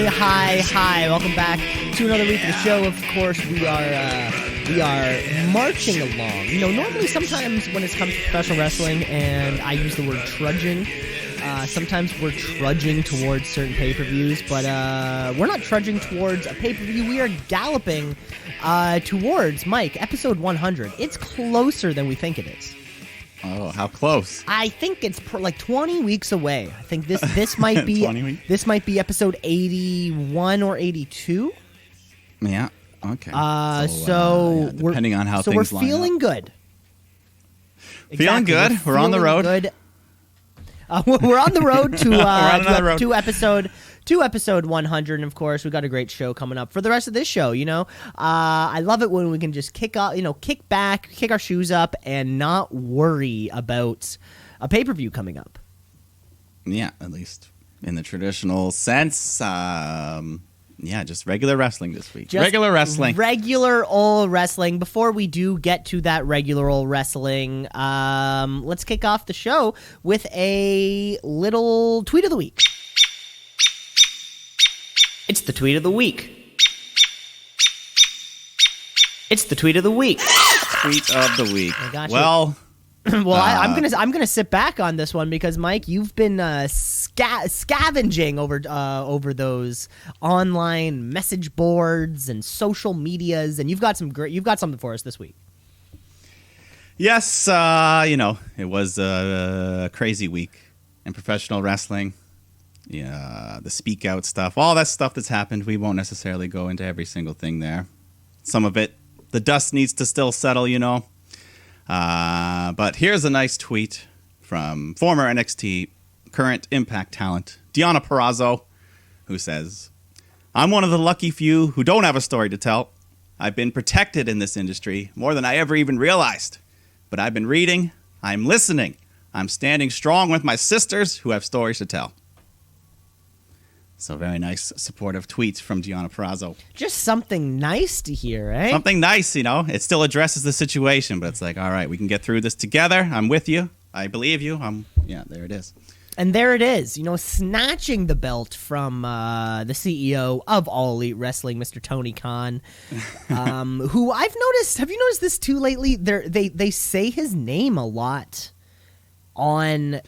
Hi. Welcome back to another week of the show. Of course, we are marching along. You know, normally sometimes when it comes to professional wrestling, and I use the word trudging, sometimes we're trudging towards certain pay-per-views, but we're not trudging towards a pay-per-view. We are galloping towards, Mike, episode 100. It's closer than we think it is. Oh, how close? I think it's like 20 weeks away. I think this might be 20 weeks? This might be episode 81 or 82. Yeah. Okay. So depending on how so things we're line feeling up. good. Feeling good. We're on the road. Good. We're on the road to episode 100, and of course we got a great show coming up for the rest of this show. You know, I love it when we can just kick back, kick our shoes up, and not worry about a pay-per-view coming up. Yeah, at least in the traditional sense. Yeah, just regular wrestling this week. Regular old wrestling. Before we do get to that regular old wrestling, let's kick off the show with a little tweet of the week. It's the tweet of the week. It's the tweet of the week. Tweet of the week. I got you. Well, I'm gonna sit back on this one because Mike, you've been scavenging over those online message boards and social medias, and you've got something for us this week. yes, it was a crazy week in professional wrestling. Yeah, the speak out stuff, all that stuff that's happened. We won't necessarily go into every single thing there. Some of it, the dust needs to still settle, you know. But here's a nice tweet from former NXT, current Impact talent, Deonna Purrazzo, who says, "I'm one of the lucky few who don't have a story to tell. I've been protected in this industry more than I ever even realized. But I've been reading, I'm listening, I'm standing strong with my sisters who have stories to tell." So very nice, supportive tweets from Deonna Purrazzo. Just something nice to hear, eh? Something nice, you know. It still addresses the situation, but it's like, all right, we can get through this together. I'm with you. I believe you. Yeah, there it is. And there it is, you know, snatching the belt from the CEO of All Elite Wrestling, Mr. Tony Khan, who I've noticed. Have you noticed this too lately? They say his name a lot on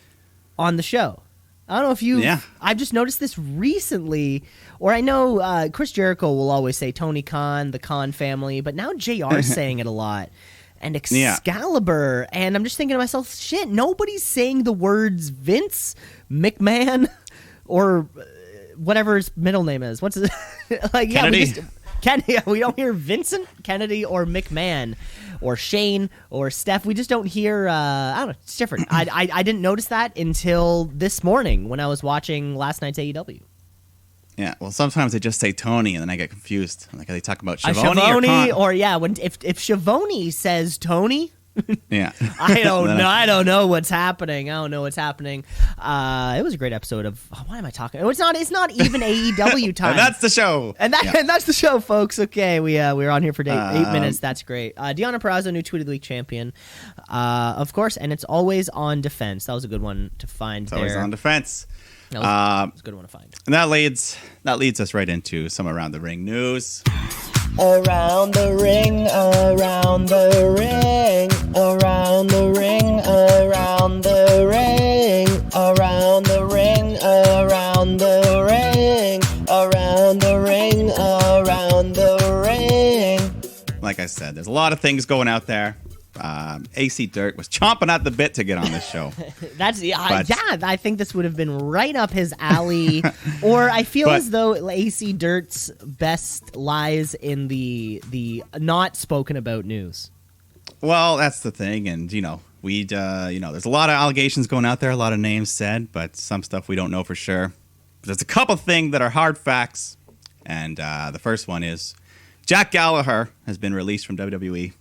the show. I don't know if you. Yeah. I've just noticed this recently, or I know Chris Jericho will always say Tony Khan, the Khan family, but now JR's saying it a lot. And Excalibur, and I'm just thinking to myself, shit, nobody's saying the words Vince McMahon or whatever his middle name is. What's it? Like, Kennedy. We don't hear Vincent, Kennedy, or McMahon, or Shane, or Steph. We just don't hear. I don't know. It's different. I didn't notice that until this morning when I was watching last night's AEW. Yeah, well, sometimes they just say Tony, and then I get confused. Like, are they talking about Schiavone or Khan? Or yeah, if Schiavone says Tony. Yeah, I don't know. I don't know what's happening. It was a great episode of. Why am I talking? It's not even AEW time. And that's the show. And that's the show, folks. Okay, we're on here for 8 minutes. That's great. Deonna Purrazzo, new Tweet of the Week champion, of course, and it's always on defense. That was a good one to find. It's always on defense. That was a good one to find. And that leads us right into some around the ring news. Around the ring, around the ring, around the ring, around the ring, around the ring, around the ring, around the ring, around the ring. Like I said, there's a lot of things going out there. AC Dirt was chomping at the bit to get on this show. I think this would have been right up his alley. Or I feel as though AC Dirt's best lies in the not spoken about news. Well, that's the thing, and there's a lot of allegations going out there, a lot of names said, but some stuff we don't know for sure. But there's a couple things that are hard facts, and the first one is Jack Gallagher has been released from WWE.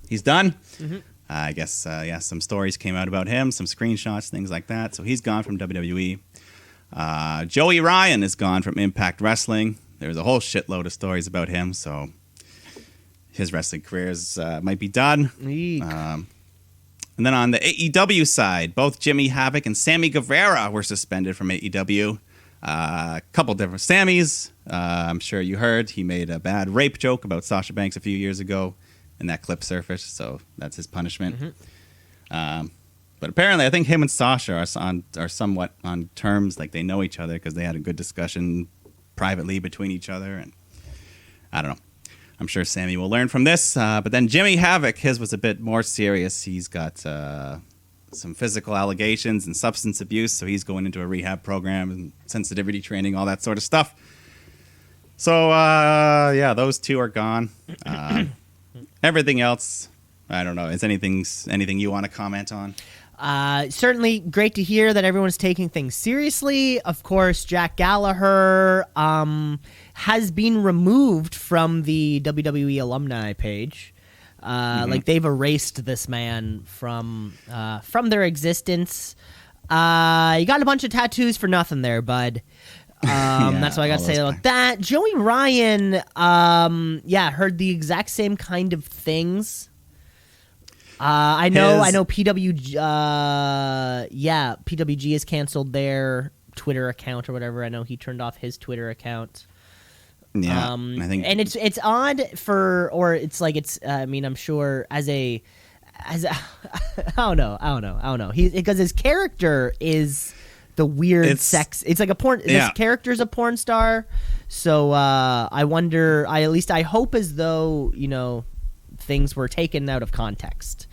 He's done. Mm-hmm. I guess, some stories came out about him, some screenshots, things like that. So he's gone from WWE. Joey Ryan is gone from Impact Wrestling. There's a whole shitload of stories about him, so his wrestling career might be done. And then on the AEW side, both Jimmy Havoc and Sammy Guevara were suspended from AEW. A couple different Sammys. I'm sure you heard he made a bad rape joke about Sasha Banks a few years ago, and that clip surfaced, so that's his punishment. But apparently, I think him and Sasha are somewhat on terms, like they know each other because they had a good discussion privately between each other, and I don't know. I'm sure Sammy will learn from this. But then Jimmy Havoc, his was a bit more serious. He's got some physical allegations and substance abuse, so he's going into a rehab program and sensitivity training, all that sort of stuff. So, yeah, those two are gone. Everything else, I don't know. Is anything you want to comment on? Certainly great to hear that everyone's taking things seriously. Of course, Jack Gallagher has been removed from the WWE alumni page. Like they've erased this man from their existence. You got a bunch of tattoos for nothing there, bud. That's what I got to say about that. Joey Ryan, heard the exact same kind of things. I know PWG has canceled their Twitter account or whatever. I know he turned off his Twitter account. Yeah, I think, and it's odd I'm sure as a I don't know. Because his character is the weird sex. It's like a porn. Yeah. This character's a porn star. So I wonder. I hope as though things were taken out of context.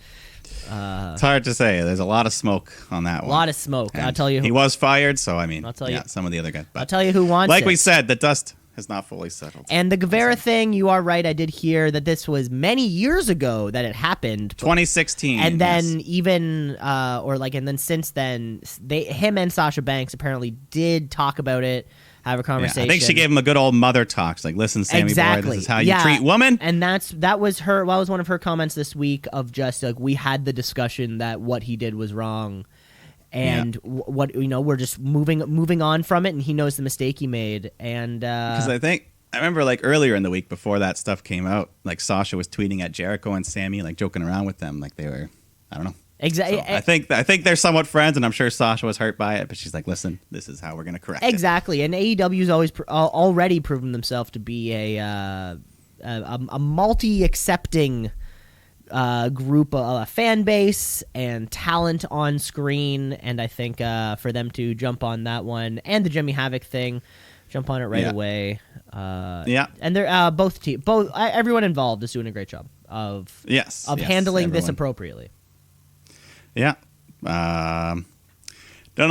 It's hard to say. There's a lot of smoke on that one. A lot of smoke. And I'll tell you. He was fired, so I mean, I'll tell you. Some of the other guys. But I'll tell you who wants like it. we said, the dust has not fully settled. And the Guevara thing, you are right. I did hear that this was many years ago that it happened. 2016. And then and then since then, him and Sasha Banks apparently did talk about it, have a conversation. Yeah, I think she gave him a good old mother talk. She's like, listen, Sammy boy, this is how you treat women. And that was one of her comments this week of just like, we had the discussion that what he did was wrong. And we're just moving on from it, and he knows the mistake he made. And because I remember like earlier in the week before that stuff came out, like Sasha was tweeting at Jericho and Sammy, like joking around with them, like they were, I don't know. Exactly. So I think they're somewhat friends, and I'm sure Sasha was hurt by it, but she's like, listen, this is how we're gonna correct it. Exactly. And AEW's always already proven themselves to be a multi-accepting group, a fan base and talent on screen, and I think for them to jump on that one and the Jimmy Havoc thing, jump on it right away. And they're both everyone involved is doing a great job of handling this appropriately. Yeah. Then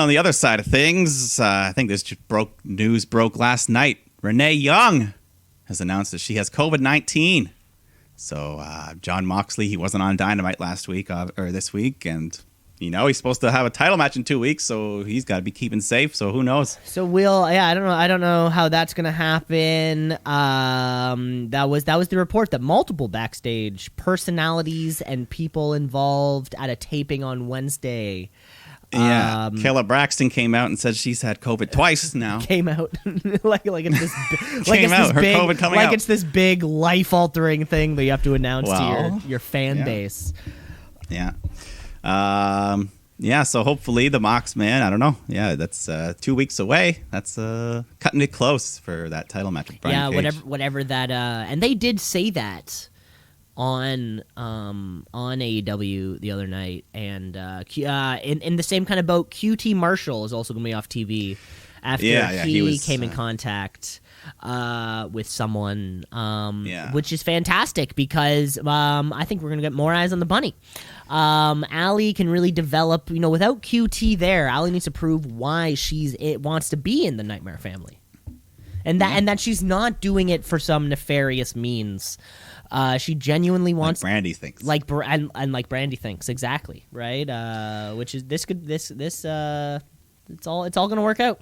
on the other side of things, I think this news broke last night. Renee Young has announced that she has COVID-19. So John Moxley, he wasn't on Dynamite last week or this week, and he's supposed to have a title match in 2 weeks, so he's got to be keeping safe. So who knows? So I don't know how that's gonna happen. That was the report that multiple backstage personalities and people involved at a taping on Wednesday. Yeah, Kayla Braxton came out and said she's had COVID twice now. Came out like it's this COVID coming out. It's this big life altering thing that you have to announce to your fan base. Yeah. So hopefully the Mox man, I don't know. Yeah, that's 2 weeks away. That's cutting it close for that title match with Brian Cage. whatever that and they did say that on AEW the other night, and in the same kind of boat, QT Marshall is also going to be off TV after he came in contact with someone, which is fantastic because I think we're going to get more eyes on the bunny. Allie can really develop, without QT there, Allie needs to prove why it wants to be in the Nightmare Family. And that she's not doing it for some nefarious means. She genuinely wants, like Brandy thinks, like Brandy thinks, exactly, right? Which is it's all gonna work out.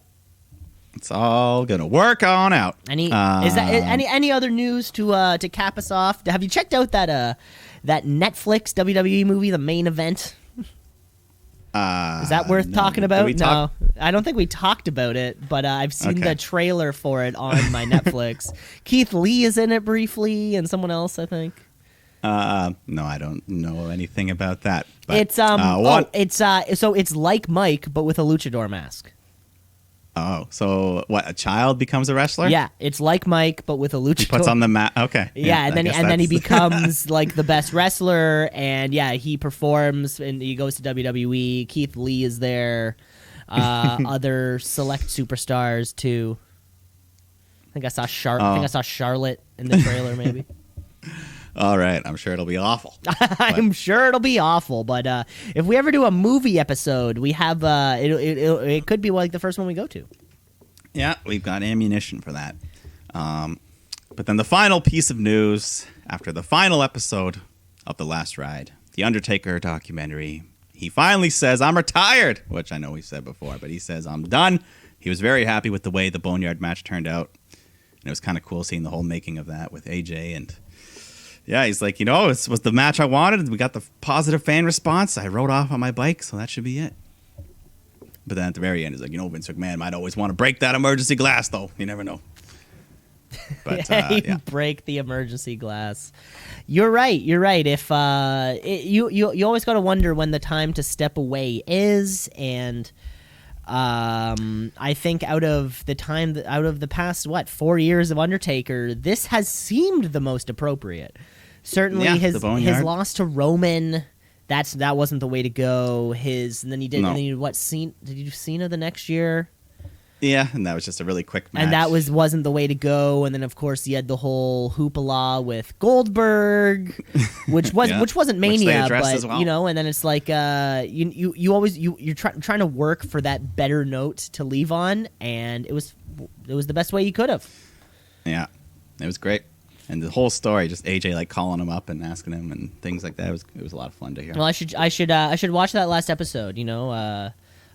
It's all gonna work on out. Any other news to cap us off? Have you checked out that Netflix WWE movie, The Main Event? Is that worth talking about? No, I don't think we talked about it, but I've seen the trailer for it on my Netflix. Keith Lee is in it briefly, and someone else, I think. No, I don't know anything about that. But, it's it's like Mike, but with a luchador mask. Oh, so what? A child becomes a wrestler? Yeah, it's like Mike, but with a luchador. He puts on the mat. Okay. Yeah, and then he becomes like the best wrestler, and yeah, he performs and he goes to WWE. Keith Lee is there. Other select superstars too. I think I saw Charlotte in the trailer, maybe. All right, I'm sure it'll be awful. I'm sure it'll be awful, but if we ever do a movie episode, we have it could be like the first one we go to. Yeah, we've got ammunition for that. But then the final piece of news after the final episode of The Last Ride, the Undertaker documentary, he finally says, "I'm retired," which I know he said before, but he says, "I'm done." He was very happy with the way the Boneyard match turned out, and it was kind of cool seeing the whole making of that with AJ and. Yeah, he's like, it was the match I wanted. We got the positive fan response. I rode off on my bike, so that should be it. But then at the very end, he's like, Vince McMahon might always want to break that emergency glass, though. You never know. But yeah. Break the emergency glass. You're right. If you always got to wonder when the time to step away is, and I think out of the past 4 years of Undertaker, this has seemed the most appropriate. Certainly, his loss to Roman, that wasn't the way to go. And then he did. No. And then did you do Cena the next year? Yeah, and that was just a really quick match. And that wasn't the way to go. And then of course he had the whole hoopla with Goldberg, which wasn't Mania, but well. And then it's like you're trying to work for that better note to leave on, and it was the best way you could have. Yeah, it was great. And the whole story, just AJ like calling him up and asking him and things like that. It was a lot of fun to hear. Well, I should watch that last episode.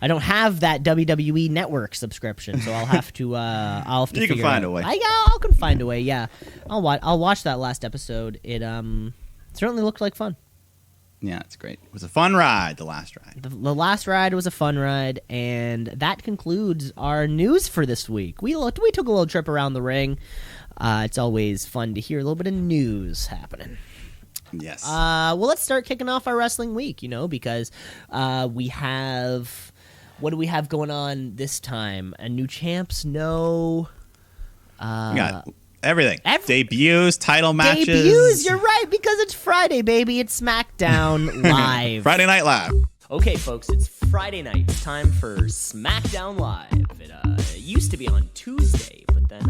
I don't have that WWE Network subscription, so I'll have to. You can find a way. I can find a way. Yeah, I'll watch that last episode. It certainly looked like fun. Yeah, it's great. It was a fun ride. The last ride. The last ride was a fun ride, and that concludes our news for this week. We took a little trip around the ring. It's always fun to hear a little bit of news happening. Yes. Well, let's start kicking off our wrestling week. Because we have. What do we have going on this time? A new champs? No. We got everything. Debuts, title matches. Debuts, you're right, because it's Friday, baby. It's SmackDown Live. Friday Night Live. Okay, folks, it's Friday night. It's time for SmackDown Live. It used to be on Tuesday, but then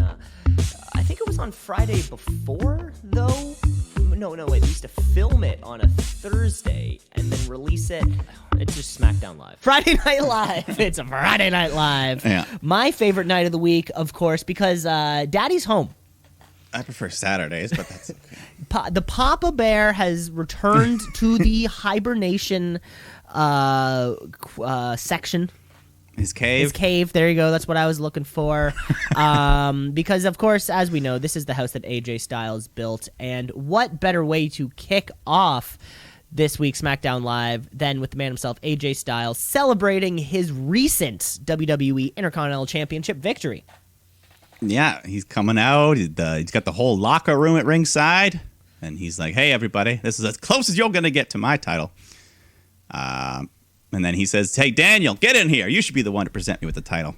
I think it was on Friday before, though. No, wait, we used to film it on a Thursday and then release it. It's just SmackDown Live. Friday Night Live. It's a Friday Night Live. Yeah. My favorite night of the week, of course, because Daddy's home. I prefer Saturdays, but that's okay. The Papa Bear has returned to the hibernation section. His cave. There you go. That's what I was looking for. Because, of course, as we know, this is the house that AJ Styles built. And what better way to kick off this week's SmackDown Live than with the man himself, AJ Styles, celebrating his recent WWE Intercontinental Championship victory. Yeah, he's coming out. He's got the whole locker room at ringside. And he's like, hey, everybody, this is as close as you're going to get to my title. And then he says, hey, Daniel, get in here. You should be the one to present me with the title.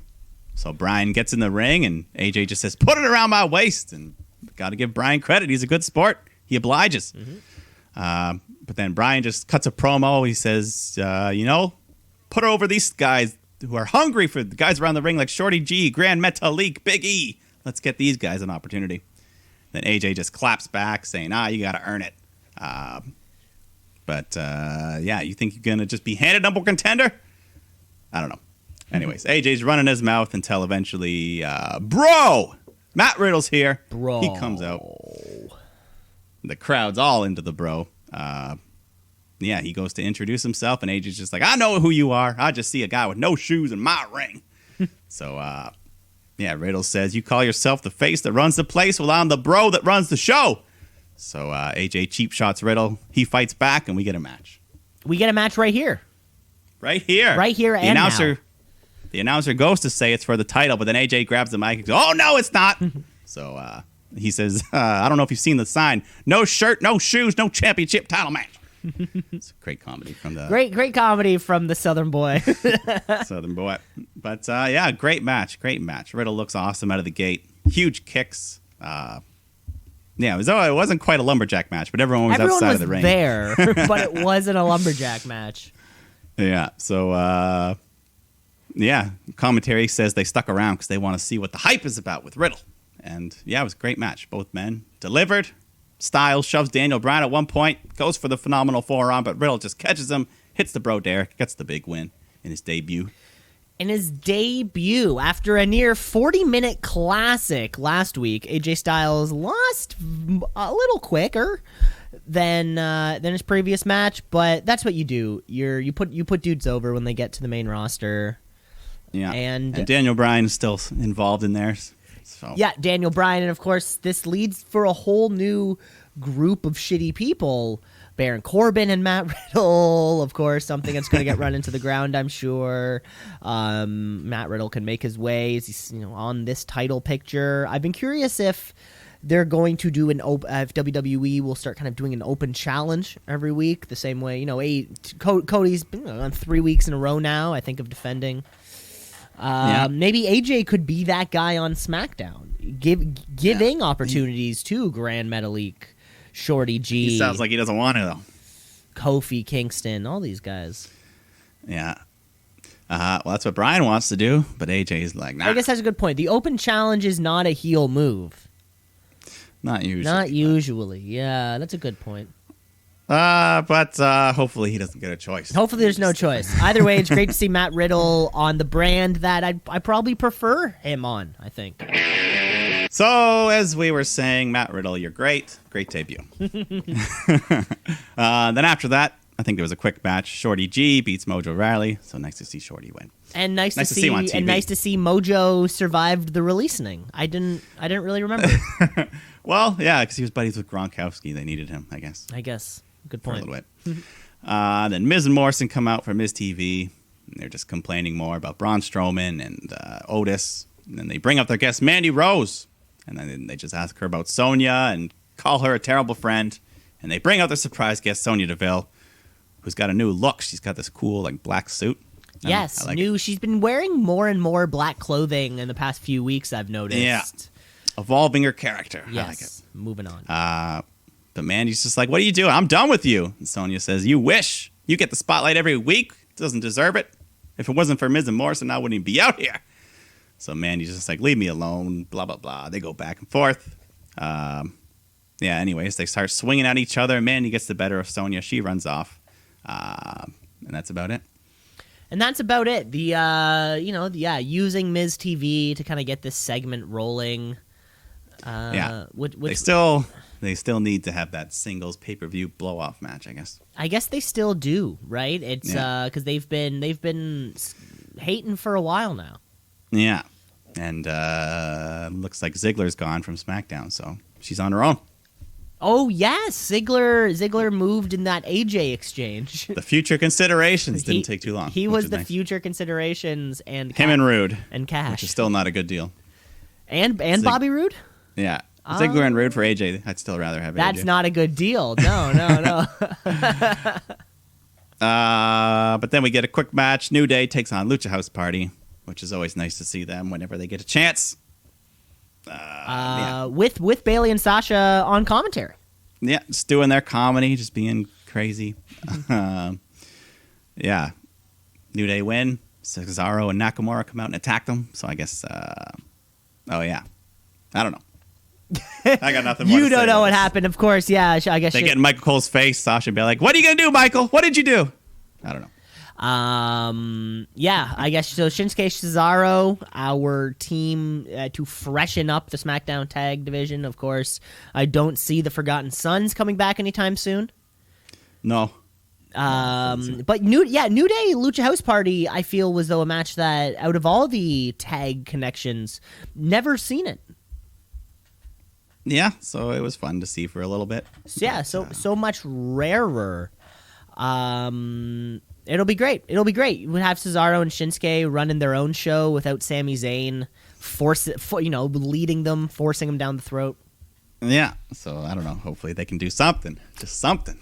So Brian gets in the ring, and AJ just says, put it around my waist. And got to give Brian credit. He's a good sport. He obliges. Mm-hmm. But then Brian just cuts a promo. He says, put over these guys who are hungry for the guys around the ring like Shorty G, Grand Metalik, Big E. Let's get these guys an opportunity. Then AJ just claps back saying, you got to earn it. But you think you're going to just be handed number contender? I don't know. Anyways, AJ's running his mouth until eventually, Matt Riddle's here. Bro. He comes out. The crowd's all into the bro. He goes to introduce himself, and AJ's just like, I know who you are. I just see a guy with no shoes in my ring. So, Riddle says, you call yourself the face that runs the place? Well, I'm the bro that runs the show. So AJ cheap shots Riddle. He fights back, and we get a match. We get a match right here. Right here. And now. The announcer goes to say it's for the title, but then AJ grabs the mic and goes, oh, no, it's not. So he says, I don't know if you've seen the sign. No shirt, no shoes, no championship title match. It's great comedy from the Great comedy from the Southern Boy. Southern Boy. But yeah, great match. Riddle looks awesome out of the gate. Huge kicks. Yeah, it wasn't quite a lumberjack match, but everyone was outside of the ring. There, but it wasn't a lumberjack match. Yeah, so yeah, commentary says they stuck around because they want to see what the hype is about with Riddle. And yeah, it was a great match. Both men delivered. Styles shoves Daniel Bryan at one point, goes for the phenomenal forearm, but Riddle just catches him, hits the Bro Derek, gets the big win in his debut. After a near 40-minute classic last week, AJ Styles lost a little quicker than his previous match, but that's what you do. You put dudes over when they get to the main roster. Yeah, and Daniel Bryan is still involved in there. So. Yeah, Daniel Bryan, and of course, this leads for a whole new group of shitty people. Baron Corbin and Matt Riddle, of course, something that's going to get run into the ground, I'm sure. Matt Riddle can make his way. He's on this title picture. I've been curious if they're going to do if WWE will start kind of doing an open challenge every week, the same way, Cody's been on 3 weeks in a row now, I think, of defending. Maybe AJ could be that guy on SmackDown, giving opportunities to Grand Metalik, Shorty G. He sounds like he doesn't want to, though. Kofi Kingston, all these guys. Yeah. Well, that's what Bryan wants to do, but AJ's like, nah. I guess that's a good point. The open challenge is not a heel move. Not usually. Not usually. Yeah, that's a good point. But hopefully he doesn't get a choice. Hopefully there's no choice. Either way, it's great to see Matt Riddle on the brand that I probably prefer him on, I think. So, as we were saying, Matt Riddle, you're great. Great debut. Then after that, I think there was a quick match. Shorty G beats Mojo Rawley, so nice to see Shorty win. And nice to see him on TV. And nice to see Mojo survived the releasing. I didn't really remember. Well, yeah, because he was buddies with Gronkowski. They needed him, I guess. Good For a point. little bit. Then Miz and Morrison come out for Miz TV. And they're just complaining more about Braun Strowman and Otis. And then they bring up their guest, Mandy Rose. And then they just ask her about Sonya and call her a terrible friend. And they bring out their surprise guest, Sonya Deville, who's got a new look. She's got this cool, black suit. Yes, I like it. She's been wearing more and more black clothing in the past few weeks, I've noticed. Yeah. Evolving her character. Yes. I like it. Moving on. But Mandy's just like, what are you doing? I'm done with you. And Sonya says, you wish. You get the spotlight every week. Doesn't deserve it. If it wasn't for Miz and Morrison, I wouldn't even be out here. So Mandy's just like, leave me alone, blah, blah, blah. They go back and forth. Anyways, they start swinging at each other. Mandy gets the better of Sonya. She runs off. And that's about it. The, using Miz TV to kind of get this segment rolling. They still need to have that singles pay-per-view blow-off match, I guess. I guess they still do, right? It's because they've been hating for a while now. Yeah, and looks like Ziggler's gone from SmackDown, so she's on her own. Oh yes, Ziggler moved in that AJ exchange. The future considerations didn't take too long. He was the nice. Future considerations and him and Rude and Cash, which is still not a good deal. And Bobby Roode. Yeah. Ziggler and Rude for AJ. I'd still rather have That's AJ. not a good deal. No. But then we get a quick match. New Day takes on Lucha House Party, which is always nice to see them whenever they get a chance. With Bayley and Sasha on commentary. Yeah, just doing their comedy, just being crazy. New Day win. Cesaro and Nakamura come out and attack them. So I guess, I don't know. I got nothing more to say. You don't know what happened, of course. Yeah, I guess they get in Michael Cole's face. Sasha be like, "What are you gonna do, Michael? What did you do?" I don't know. I guess so. Shinsuke Cesaro, our team to freshen up the SmackDown Tag Division. Of course, I don't see the Forgotten Sons coming back anytime soon. No. But New Day Lucha House Party, I feel was though a match that out of all the tag connections, never seen it. Yeah, so it was fun to see for a little bit. So much rarer. It'll be great. We'll have Cesaro and Shinsuke running their own show without Sami Zayn leading them, forcing them down the throat. Yeah, so I don't know. Hopefully they can do something. Just something.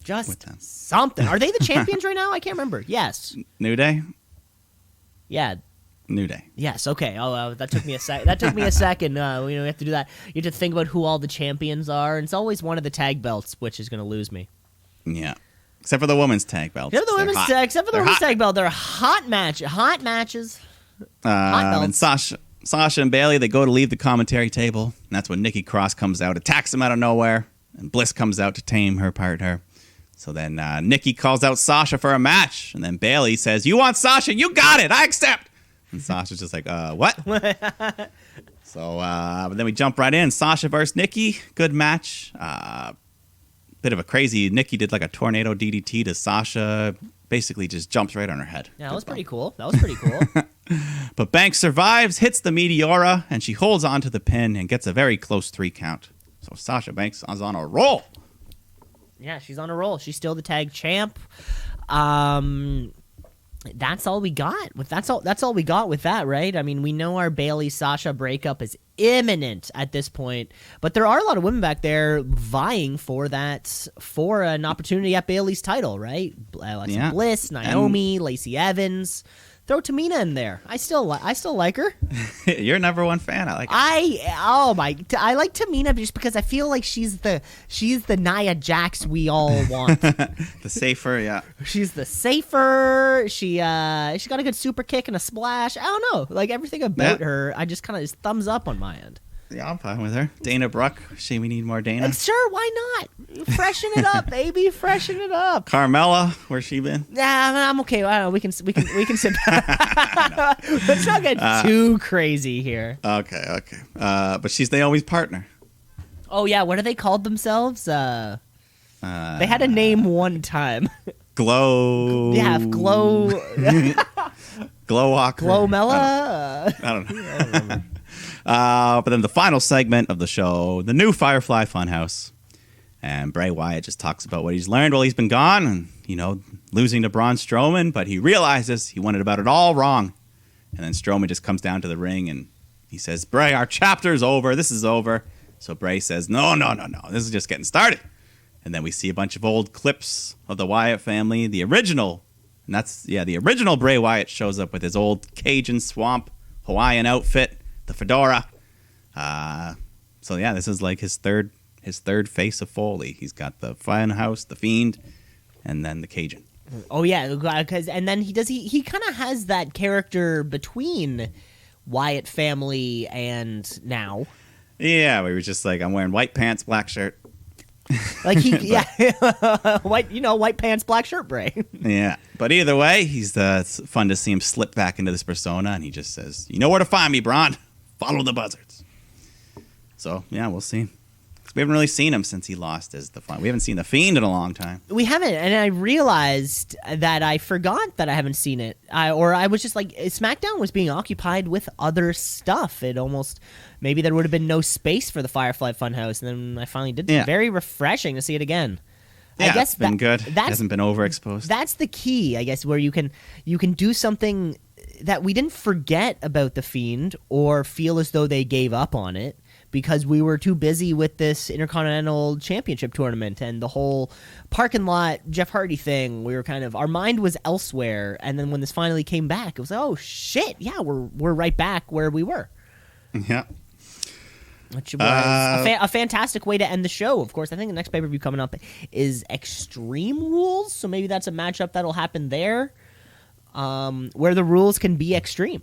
Just with them. something. Are they the champions right now? I can't remember. Yes. New Day? Yeah. New Day. Yes. Okay. Oh, that took me a sec. That took me a second. We have to do that. You have to think about who all the champions are, and it's always one of the tag belts, which is going to lose me. Yeah. Except for the women's tag belts. Except for the women's tag belt, they're hot matches. Hot belts. And Sasha and Bailey, they go to leave the commentary table, and that's when Nikki Cross comes out, attacks them out of nowhere, and Bliss comes out to tame her partner. So then Nikki calls out Sasha for a match, and then Bailey says, "You want Sasha? You got it. I accept." And Sasha's just like, what? So but then we jump right in. Sasha versus Nikki. Good match. Bit of a crazy. Nikki did like a tornado DDT to Sasha. Basically just jumps right on her head. Yeah, that was pretty cool. But Banks survives, hits the Meteora, and she holds on to the pin and gets a very close 3 count. So Sasha Banks is on a roll. Yeah, she's on a roll. She's still the tag champ. That's all we got. That's all we got with that, right? I mean, we know our Bailey Sasha breakup is imminent at this point, but there are a lot of women back there vying for an opportunity at Bailey's title, right? Alexa Bliss, Naomi, Lacey Evans. Throw Tamina in there. I still like her. You're a number one fan. I like her. I like Tamina just because I feel like she's the Nia Jax we all want. The safer, yeah. She's the safer. She got a good super kick and a splash. I don't know. Like everything about her, I just kind of thumbs up on my end. Yeah, I'm fine with her. Dana Brooke. We need more Dana. Sure, why not? Freshen it up, baby. Freshen it up. Carmella, where's she been? Nah, I'm okay. I don't know. We can sit back. Let's not get too crazy here. Okay. But she's Naomi's partner. Oh yeah, what are they called themselves? They had a name one time. Glow. Yeah, Glow. Glowwalker. Glowmella. I don't know. I don't remember. But then the final segment of the show, the new Firefly Funhouse. And Bray Wyatt just talks about what he's learned while he's been gone and, losing to Braun Strowman. But he realizes he went about it all wrong. And then Strowman just comes down to the ring and he says, "Bray, our chapter's over. This is over." So Bray says, No. This is just getting started. And then we see a bunch of old clips of the Wyatt family. The original Bray Wyatt shows up with his old Cajun swamp Hawaiian outfit. The fedora. This is like his third face of Foley. He's got the Funhouse, the Fiend, and then the Cajun. Oh yeah, and then he kind of has that character between Wyatt family and now. Yeah, we were just like, I'm wearing white pants, black shirt. Like white pants, black shirt, Bray. Yeah, but either way, it's fun to see him slip back into this persona, and he just says, "You know where to find me, Braun. Follow the buzzards." So, yeah, we'll see. We haven't really seen him since he lost as the Fun. We haven't seen the Fiend in a long time. We haven't, and I realized that I forgot that I haven't seen it. I was just like, SmackDown was being occupied with other stuff. Maybe there would have been no space for the Firefly Funhouse, and then I finally did. Yeah. Very refreshing to see it again. Yeah, I guess it's been good. It hasn't been overexposed. That's the key, I guess, where you can do something that we didn't forget about the Fiend or feel as though they gave up on it because we were too busy with this Intercontinental Championship tournament and the whole parking lot Jeff Hardy thing. We were our mind was elsewhere, and then when this finally came back, it was like, oh shit, yeah, we're right back where we were. Yeah. Which was a fantastic way to end the show. Of course, I think the next pay-per-view coming up is Extreme Rules, so maybe that's a matchup that'll happen there. Where the rules can be extreme.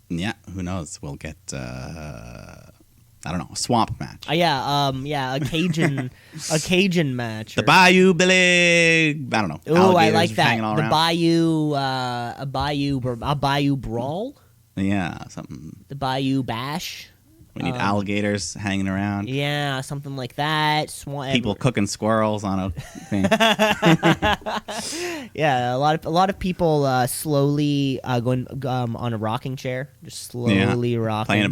Yeah, who knows? We'll get a swamp match. A Cajun match. The Bayou Billy. I don't know. Oh, I like that. The Bayou, a Bayou Brawl. Yeah, something. The Bayou Bash. We need alligators hanging around. Yeah, something like that. People cooking squirrels on a thing. Yeah, a lot of people slowly going on a rocking chair, just slowly rocking, playing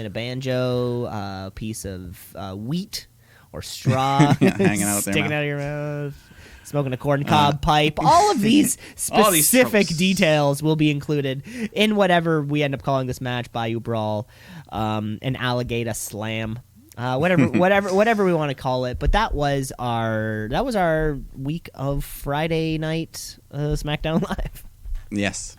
a banjo, piece of wheat or straw, hanging out sticking out of your mouth. Smoking a corncob pipe. All of these specific details will be included in whatever we end up calling this match, Bayou Brawl, an alligator slam. whatever we want to call it. But that was our week of Friday night SmackDown Live. Yes.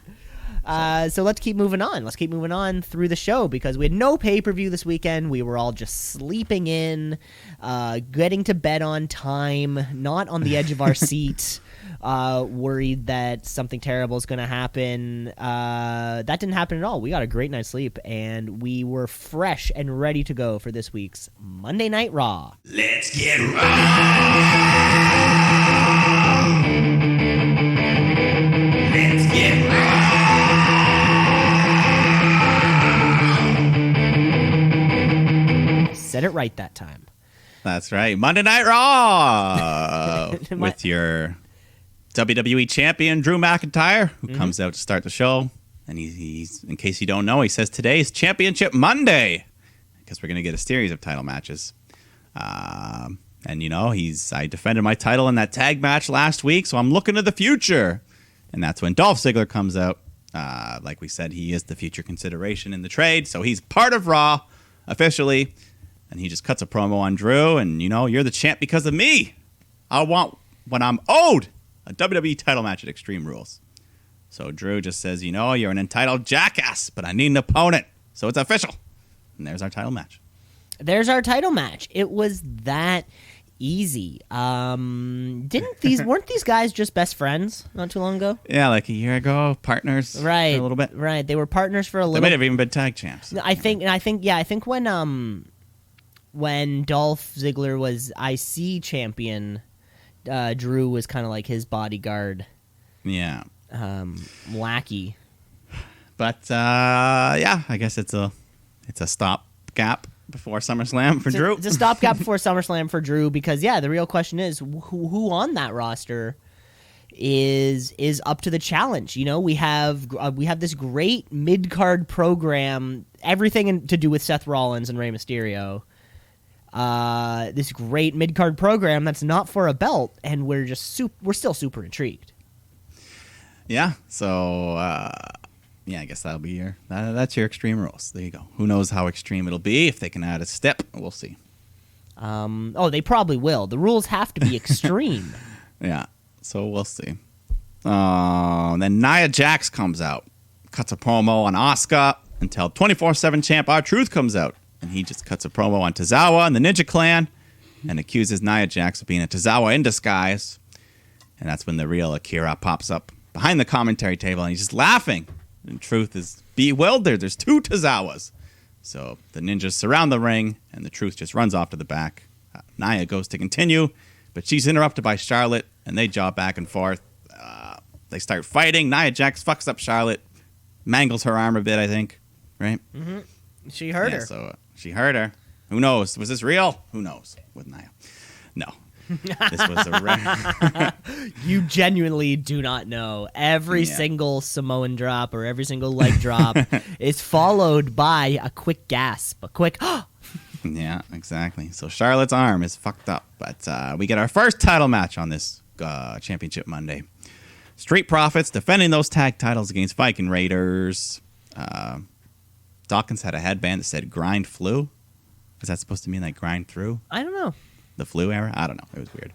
So let's keep moving on. Let's keep moving on through the show because we had no pay-per-view this weekend. We were all just sleeping in, getting to bed on time, not on the edge of our seat, worried that something terrible is going to happen. That didn't happen at all. We got a great night's sleep, and we were fresh and ready to go for this week's Monday Night Raw. Let's get raw. Let's get raw. Said it right that time. That's right. Monday Night Raw with your WWE champion, Drew McIntyre, who comes out to start the show. And he's, in case you don't know, he says today is Championship Monday because we're going to get a series of title matches. And, you know, I defended my title in that tag match last week, so I'm looking to the future. And that's when Dolph Ziggler comes out. Like we said, he is the future consideration in the trade, so he's part of Raw officially. And he just cuts a promo on Drew, and, you know, you're the champ because of me. I want what I'm owed, a WWE title match at Extreme Rules. So Drew just says, you know, you're an entitled jackass, but I need an opponent. So it's official. And there's our title match. There's our title match. It was that easy. Weren't these guys just best friends not too long ago? Yeah, like a year ago, partners. Right. For a little bit. Right. They were partners for a little They might have even been tag champs. I think when Dolph Ziggler was IC champion, Drew was kind of like his bodyguard. Yeah. Lackey. But yeah, I guess it's a stopgap before SummerSlam for Drew. It's a stopgap before SummerSlam for Drew because the real question is who on that roster is up to the challenge. You know, we have this great mid-card program, everything to do with Seth Rollins and Rey Mysterio. This great mid-card program that's not for a belt, and we're still super intrigued. Yeah, so I guess that'll be that's your Extreme Rules. There you go. Who knows how extreme it'll be? If they can add a step, we'll see. They probably will. The rules have to be extreme. Yeah, so we'll see. Then Nia Jax comes out, cuts a promo on Asuka until 24/7 champ R-Truth comes out. And he just cuts a promo on Tozawa and the Ninja Clan and accuses Nia Jax of being a Tozawa in disguise. And that's when the real Akira pops up behind the commentary table and he's just laughing. And Truth is bewildered. There's two Tozawas. So the ninjas surround the ring and the Truth just runs off to the back. Nia goes to continue, but she's interrupted by Charlotte and they jaw back and forth. They start fighting. Nia Jax fucks up Charlotte, mangles her arm a bit, I think. Right? Mm-hmm. She hurt her. So she hurt her. Who knows? Was this real? Who knows? With Nia. No. This was a You genuinely do not know. Every single Samoan drop or every single leg drop is followed by a quick gasp. A quick Yeah, exactly. So Charlotte's arm is fucked up. But we get our first title match on this Championship Monday. Street Profits defending those tag titles against Viking Raiders. Dawkins had a headband that said grind flu. Is that supposed to mean like grind through? I don't know. The flu era? I don't know. It was weird.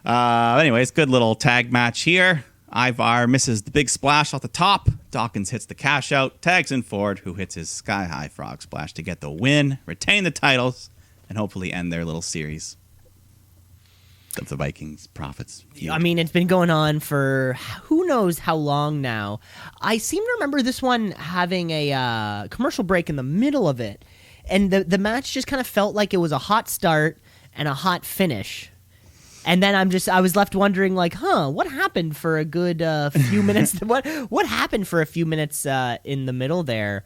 Anyways, good little tag match here. Ivar misses the big splash off the top. Dawkins hits the cash out, tags in Ford, who hits his sky-high frog splash to get the win, retain the titles, and hopefully end their little series of the Vikings Profits feud. I mean, it's been going on for who knows how long now. I seem to remember this one having a commercial break in the middle of it, and the match just kind of felt like it was a hot start and a hot finish. And then I was left wondering, like, what happened for a good few minutes? What happened for a few minutes in the middle there?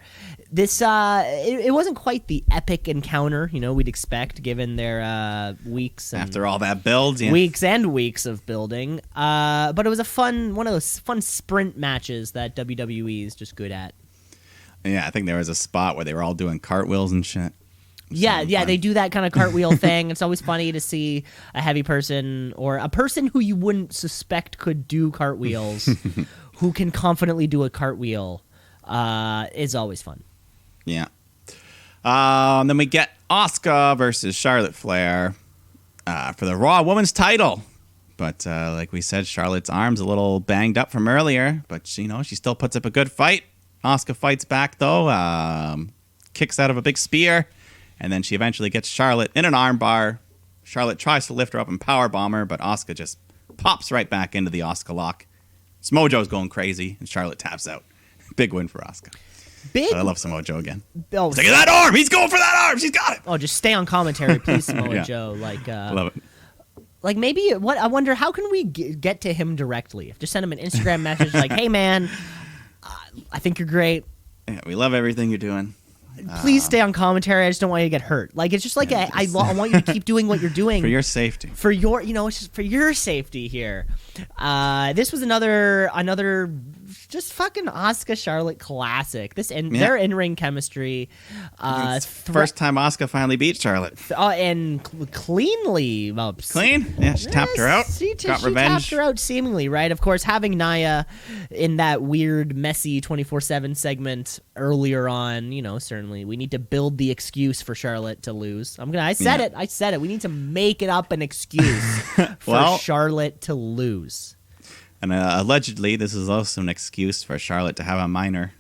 This it wasn't quite the epic encounter, we'd expect given their weeks after all that build, weeks and weeks of building. But it was one of those fun sprint matches that WWE is just good at. Yeah, I think there was a spot where they were all doing cartwheels and shit. Yeah, they do that kind of cartwheel thing. It's always funny to see a heavy person or a person who you wouldn't suspect could do cartwheels who can confidently do a cartwheel is always fun. Yeah. Then we get Asuka versus Charlotte Flair for the Raw Women's title. But like we said, Charlotte's arm's a little banged up from earlier, but she still puts up a good fight. Asuka fights back though, kicks out of a big spear, and then she eventually gets Charlotte in an armbar. Charlotte tries to lift her up and powerbomb her, but Asuka just pops right back into the Asuka lock. Smojo's going crazy, and Charlotte taps out. Big win for Asuka. Big. But I love Samoa Joe again. Oh, Look at that arm! He's going for that arm! She's got it! Oh, just stay on commentary, please, Samoa Yeah. Joe. Love it. Like maybe what I wonder, how can we get to him directly? Just send him an Instagram message like, "Hey man, I think you're great. Yeah, we love everything you're doing. Please stay on commentary. I just don't want you to get hurt." Like it's just like I want you to keep doing what you're doing For your safety. For your, it's just for your safety here. This was another just fucking Asuka Charlotte classic. Their in-ring chemistry. First time Asuka finally beat Charlotte. And cleanly. Clean? Yeah, she tapped her out. She got revenge. tapped her out seemingly, right? Of course, having Nia in that weird, messy 24/7 segment earlier on, certainly we need to build the excuse for Charlotte to lose. I said it. We need to make it up an excuse for Charlotte to lose. And allegedly, this is also an excuse for Charlotte to have a minor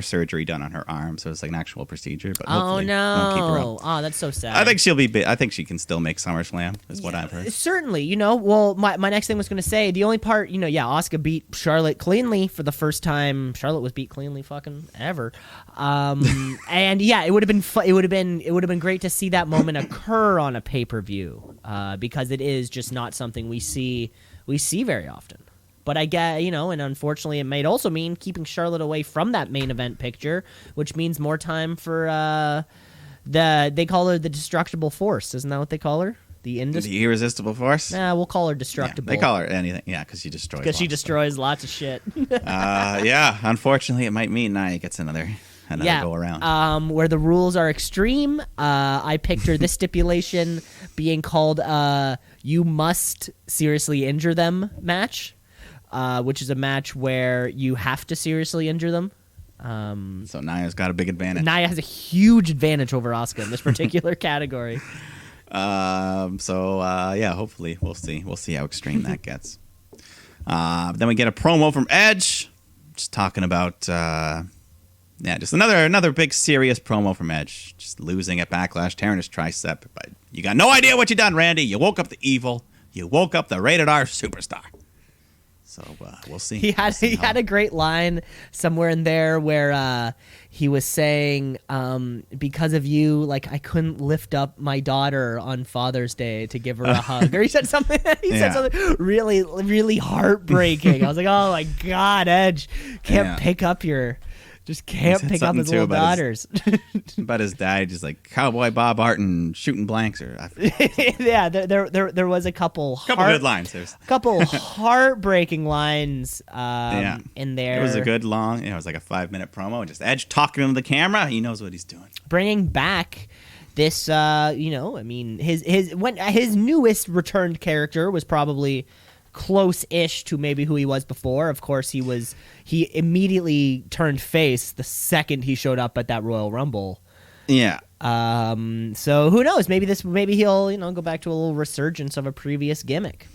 surgery done on her arm, so it's like an actual procedure. But hopefully, don't keep her up. Oh, that's so sad. I think she'll be. I think she can still make SummerSlam. Is what I've heard. Certainly, Well, my next thing was going to say the only part, Asuka beat Charlotte cleanly for the first time. Charlotte was beat cleanly, fucking ever. And yeah, it would have been. It would have been great to see that moment occur on a pay-per-view, because it is just not something we see very often. But I get, and unfortunately it might also mean keeping Charlotte away from that main event picture, which means more time for they call her the Destructible Force. Isn't that what they call her? The Irresistible Force? Nah, we'll call her Destructible. Yeah, they call her anything. Yeah, because she destroys. Because she destroys lots of shit. Yeah, unfortunately it might mean Nia gets another go around. Where the rules are extreme, I picture this stipulation being called "You Must Seriously Injure Them" match. Which is a match where you have to seriously injure them. So Nia's got a big advantage. Nia has a huge advantage over Asuka in this particular category. Hopefully we'll see. We'll see how extreme that gets. Then we get a promo from Edge, just talking about just another big serious promo from Edge. Just losing at Backlash, tearing his tricep. But you got no idea what you done, Randy. You woke up the evil. You woke up the rated R superstar. So we'll see. He had a great line somewhere in there where he was saying, because of you, like I couldn't lift up my daughter on Father's Day to give her a hug. Or he said something. Said something really, really heartbreaking. I was like, oh my God, Edge can't pick up his little daughters. About his dad, just like Cowboy Bob Orton shooting blanks, yeah, there was a couple good lines. A couple heartbreaking lines in there. It was a good long. It was like a 5-minute promo. Just Edge talking to the camera. He knows what he's doing. Bringing back this, his newest returned character was probably close-ish to maybe who he was before. Of course, he immediately turned face the second he showed up at that Royal Rumble. Yeah. So who knows? Maybe he'll go back to a little resurgence of a previous gimmick.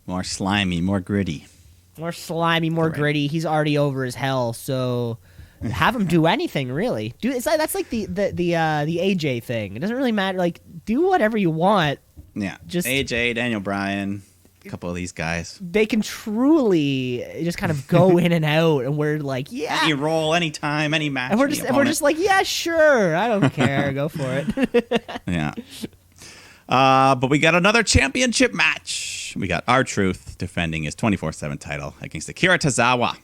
More slimy, more gritty. Gritty. He's already over as hell. So have him do anything really. That's like the AJ thing. It doesn't really matter. Like do whatever you want. Yeah. Just AJ, Daniel Bryan. A couple of these guys, they can truly just kind of go in and out, and we're like, yeah, any role, any time, any match, and we're just like, yeah, sure, I don't care, go for it. Yeah. But we got another championship match. We got R-Truth defending his 24/7 title against Akira Tozawa.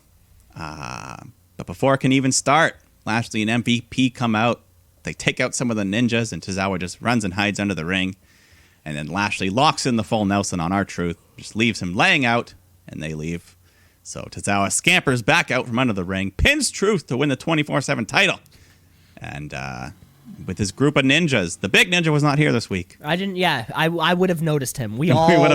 But before it can even start, Lashley and MVP come out. They take out some of the ninjas, and Tozawa just runs and hides under the ring. And then Lashley locks in the full Nelson on R-Truth, just leaves him laying out, and they leave. So Tozawa scampers back out from under the ring, pins Truth to win the 24/7 title. And with his group of ninjas, the big ninja was not here this week. I didn't. Yeah, I would have noticed him. We all would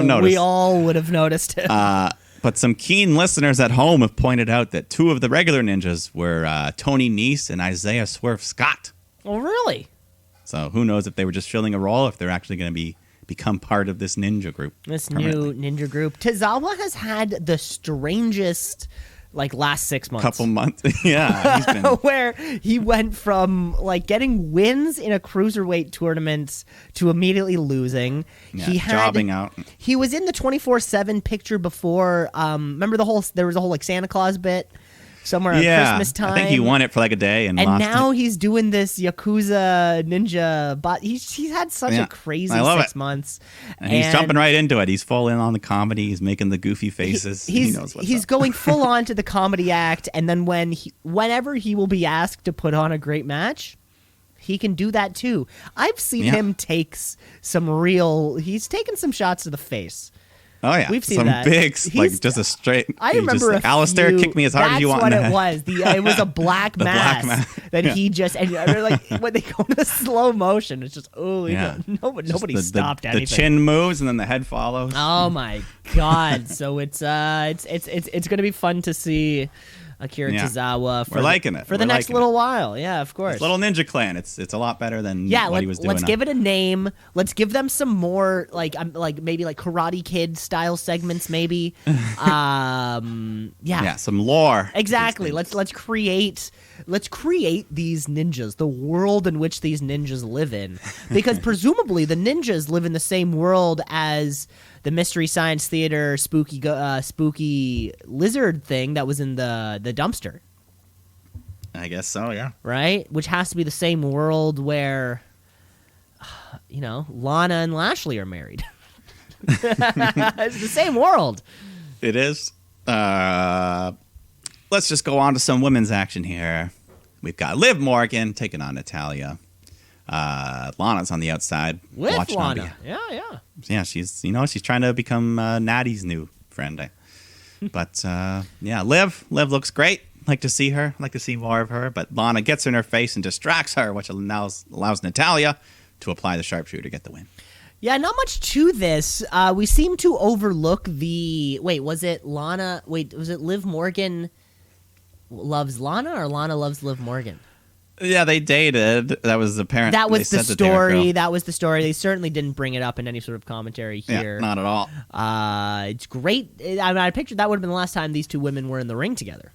have noticed him. But some keen listeners at home have pointed out that two of the regular ninjas were Tony Nese and Isaiah Swerve Scott. Oh, really? So who knows if they were just filling a role, if they're actually going to become part of this ninja group. This new ninja group. Tozawa has had the strangest last 6 months. Couple months. Yeah. He's been... Where he went from getting wins in a cruiserweight tournament to immediately losing. Yeah, He had jobbing out. He was in the 24/7 picture before. Remember there was a whole Santa Claus bit somewhere at Christmas time. I think he won it for a day and lost now it. he's doing this Yakuza ninja, but he's had such a crazy 6 months. And he's jumping right into it. He's full in on the comedy. He's making the goofy faces. He knows what's he's up. going full on to the comedy act, and then whenever he will be asked to put on a great match, he can do that too. I've seen him take he's taken some shots to the face. Oh yeah, We've seen some that. big, just a straight. I remember Alistair, kick me as hard as you want. That's what it was. It was a black The mass black mass. that he just and when they go into slow motion, it's just nobody stopped anything. The chin moves and then the head follows. Oh my god! So it's going to be fun to see Akira Tozawa for We're liking it. for the next little while. Yeah, of course. Little Ninja Clan. It's a lot better than what he was doing. Let's give it a name. Let's give them some more maybe Karate Kid style segments. Maybe. Yeah, some lore. Exactly. Let's create these ninjas, the world in which these ninjas live in, because presumably the ninjas live in the same world as the Mystery Science Theater spooky lizard thing that was in the dumpster. I guess so, yeah. Right? Which has to be the same world where, Lana and Lashley are married. It's the same world. It is. Let's just go on to some women's action here. We've got Liv Morgan taking on Natalya. Lana's on the outside With watching Lana. Yeah. She's trying to become Natty's new friend. But Liv looks great. Like to see her. Like to see more of her. But Lana gets in her face and distracts her, which allows Natalya to apply the sharpshooter to get the win. Yeah, not much to this. We seem to overlook the... was it Liv Morgan loves Lana or Lana loves Liv Morgan? Yeah, they dated. That was apparent. That was the story. That was the story. They certainly didn't bring it up in any sort of commentary here. Yeah, not at all. It's great. I pictured that would have been the last time these two women were in the ring together.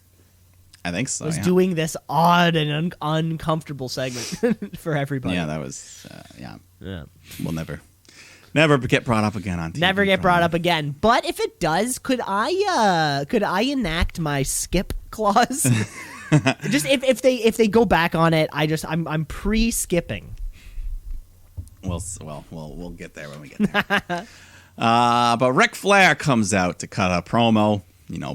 I think so. Was doing this odd and uncomfortable segment for everybody. Yeah, that was. We'll never get brought up again on TV. Never get brought up again. But if it does, could I enact my skip clause? Just if they go back on it, I'm pre-skipping. We'll get there when we get there. But Ric Flair comes out to cut a promo,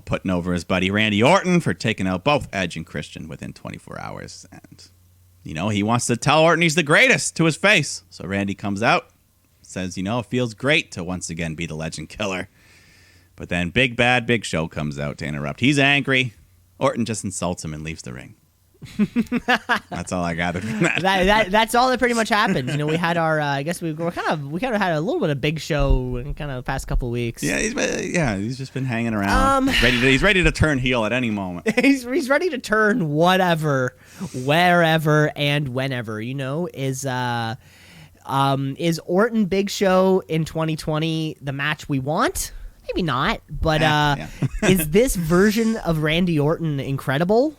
putting over his buddy Randy Orton for taking out both Edge and Christian within 24 hours. And, he wants to tell Orton he's the greatest to his face. So Randy comes out, says, it feels great to once again be the legend killer. But then Big Bad Big Show comes out to interrupt. He's angry. Orton just insults him and leaves the ring. That's all I gathered from that. That's all that pretty much happened. We had our. I guess we kind of had a little bit of Big Show in kind of the past couple of weeks. Yeah, he's just been hanging around. He's ready to turn heel at any moment. He's ready to turn whatever, wherever, and whenever. Is Orton Big Show in 2020 the match we want? Maybe not, but is this version of Randy Orton incredible?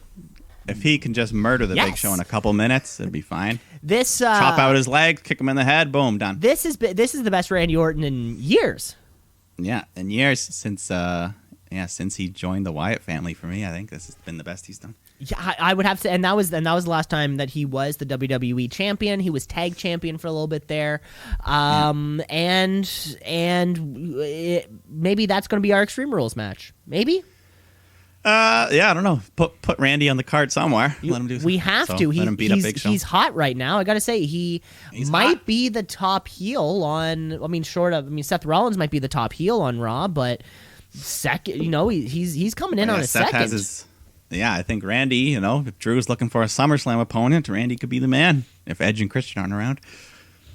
If he can just murder the Big Show in a couple minutes, it'd be fine. This chop out his leg, kick him in the head, boom, done. This is the best Randy Orton in years. Yeah, in years since he joined the Wyatt family. For me, I think this has been the best he's done. Yeah, I would have to, and that was the last time that he was the WWE champion. He was tag champion for a little bit there, and maybe that's going to be our Extreme Rules match. Maybe. I don't know. Put Randy on the card somewhere. Let him do something. We have to. Let him beat up Big Show. He's hot right now. I got to say, he's might be the top heel on. Seth Rollins might be the top heel on Raw, but second, he's coming in on a Seth second. I think Randy, if Drew's looking for a SummerSlam opponent, Randy could be the man if Edge and Christian aren't around.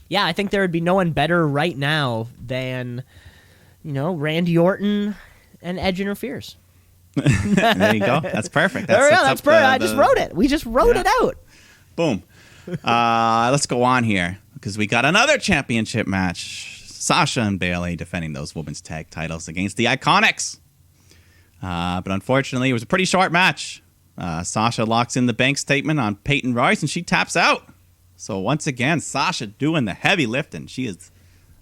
Yeah, I think there would be no one better right now than, Randy Orton and Edge interferes. There you go. That's perfect. That's perfect. I just wrote it. We just wrote it out. Boom. Let's go on here because we got another championship match. Sasha and Bayley defending those women's tag titles against the Iconics. But unfortunately, it was a pretty short match. Sasha locks in the bank statement on Peyton Royce, and she taps out. So once again, Sasha doing the heavy lifting. She is,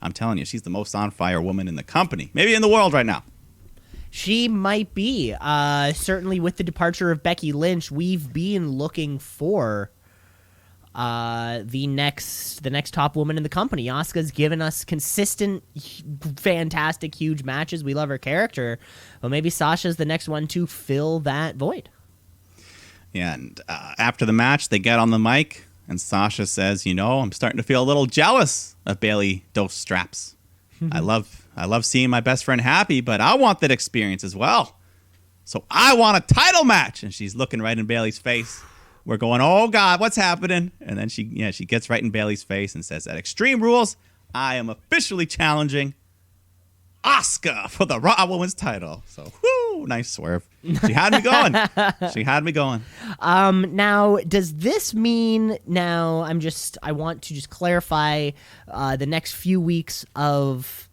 I'm telling you, she's the most on fire woman in the company, maybe in the world right now. She might be. Certainly with the departure of Becky Lynch, we've been looking for the next top woman in the company. Asuka's given us consistent, fantastic, huge matches. We love her character. But maybe Sasha's the next one to fill that void. Yeah, and after the match, they get on the mic, and Sasha says, I'm starting to feel a little jealous of Bayley Dose Straps. I love seeing my best friend happy, but I want that experience as well. So I want a title match. And she's looking right in Bayley's face. We're going, oh, God, what's happening? And then she gets right in Bayley's face and says, at Extreme Rules, I am officially challenging Asuka for the Raw Women's title. So, whoo, nice swerve. She had me going. Now, does this mean I want to just clarify the next few weeks of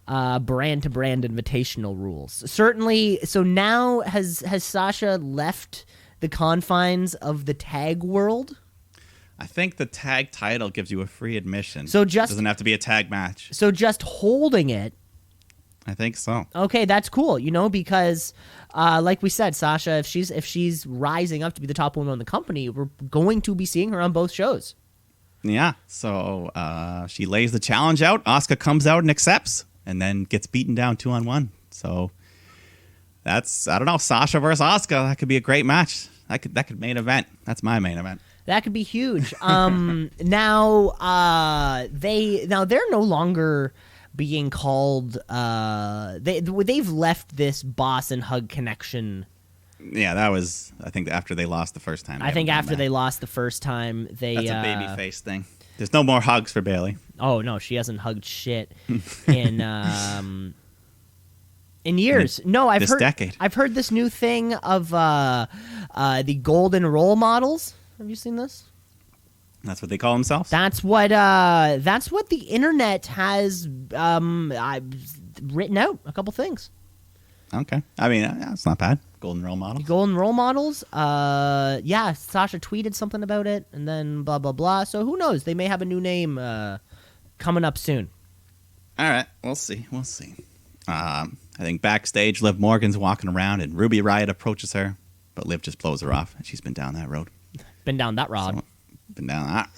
brand to brand invitational rules. Certainly, so now has Sasha left the confines of the tag world? I think the tag title gives you a free admission. So it doesn't have to be a tag match. So just holding it. I think so. Okay, that's cool. Because like we said, Sasha, if she's rising up to be the top woman in the company, we're going to be seeing her on both shows. Yeah. So she lays the challenge out. Asuka comes out and accepts, and then gets beaten down 2-on-1. So that's, I don't know, Sasha versus Asuka. That could be a great match. That could main event. That's my main event. That could be huge. Now they're no longer being called. They've left this boss and hug connection. Yeah, that was, I think, after they lost the first time. They lost the first time, that's a babyface thing. There's no more hugs for Bayley. Oh no, she hasn't hugged shit in years. No, I've heard this new thing of the golden role models. Have you seen this? That's what they call themselves? That's what the internet has written out, a couple things. Okay. I mean, it's not bad. Golden role models. Golden role models. Yeah, Sasha tweeted something about it, and then blah, blah, blah. So who knows? They may have a new name coming up soon. All right. We'll see. I think backstage, Liv Morgan's walking around, and Ruby Riott approaches her, but Liv just blows her off, and she's been down that road. Been down that rod. Been down that.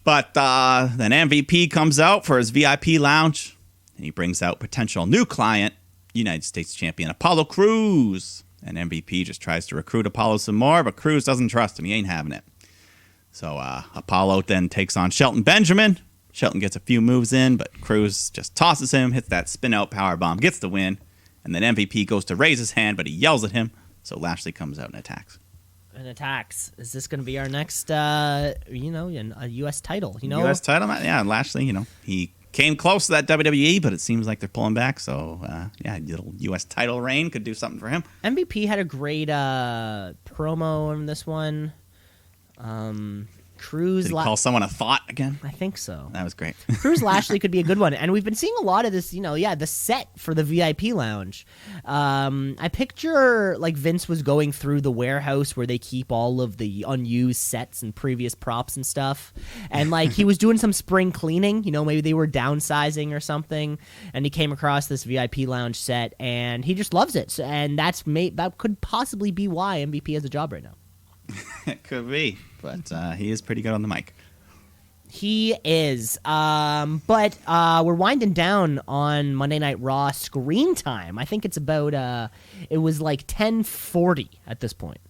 But then MVP comes out for his VIP lounge, and he brings out potential new client, United States champion Apollo Crews. And MVP just tries to recruit Apollo some more, but Crews doesn't trust him. He ain't having it. So Apollo then takes on Shelton Benjamin. Shelton gets a few moves in, but Crews just tosses him, hits that spin-out powerbomb, gets the win. And then MVP goes to raise his hand, but he yells at him. So Lashley comes out and attacks. Is this going to be our next, a U.S. title? U.S. title? Yeah, Lashley, he came close to that WWE, but it seems like they're pulling back. So, little U.S. title reign could do something for him. MVP had a great promo in this one. Crews. Did he call someone a thought again? I think so. That was great. Crews Lashley could be a good one. And we've been seeing a lot of this, the set for the VIP lounge. I picture like Vince was going through the warehouse where they keep all of the unused sets and previous props and stuff. And like he was doing some spring cleaning, maybe they were downsizing or something. And he came across this VIP lounge set and he just loves it. And that could possibly be why MVP has a job right now. It could be, but he is pretty good on the mic. He is, but we're winding down on Monday Night Raw screen time. I think it's about, it was like 10:40 at this point.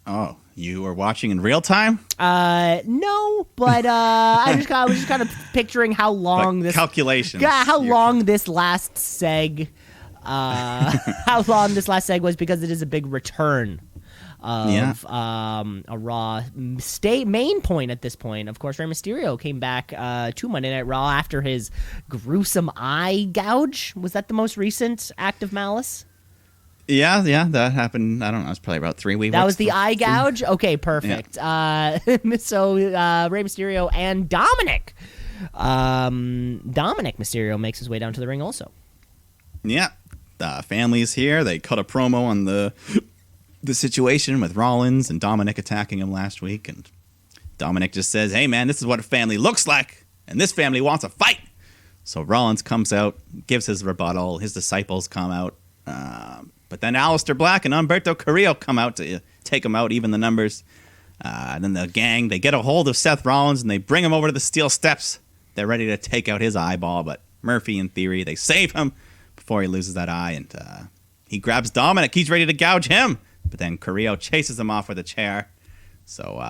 Oh, you were watching in real time? No, but I was just kind of picturing how long like this calculations. Long this last seg, how long this last seg was, because it is a big return of a Raw main point at this point. Of course, Rey Mysterio came back to Monday Night Raw after his gruesome eye gouge. Was that the most recent act of malice? Yeah, that happened. I don't know. It was probably about 3 weeks. That was the eye gouge? Okay, perfect. Yeah. So Rey Mysterio and Dominic. Dominic Mysterio makes his way down to the ring also. Yeah. The family's here. They cut a promo on the situation with Rollins and Dominic attacking him last week. And Dominic just says, hey, man, this is what a family looks like. And this family wants a fight. So Rollins comes out, gives his rebuttal. His disciples come out. But then Aleister Black and Humberto Carrillo come out to take him out, even the numbers. And then the gang, they get a hold of Seth Rollins and they bring him over to the steel steps. They're ready to take out his eyeball, but Murphy, in theory, they save him before he loses that eye. And he grabs Dominic. He's ready to gouge him. But then Carrillo chases him off with a chair. So,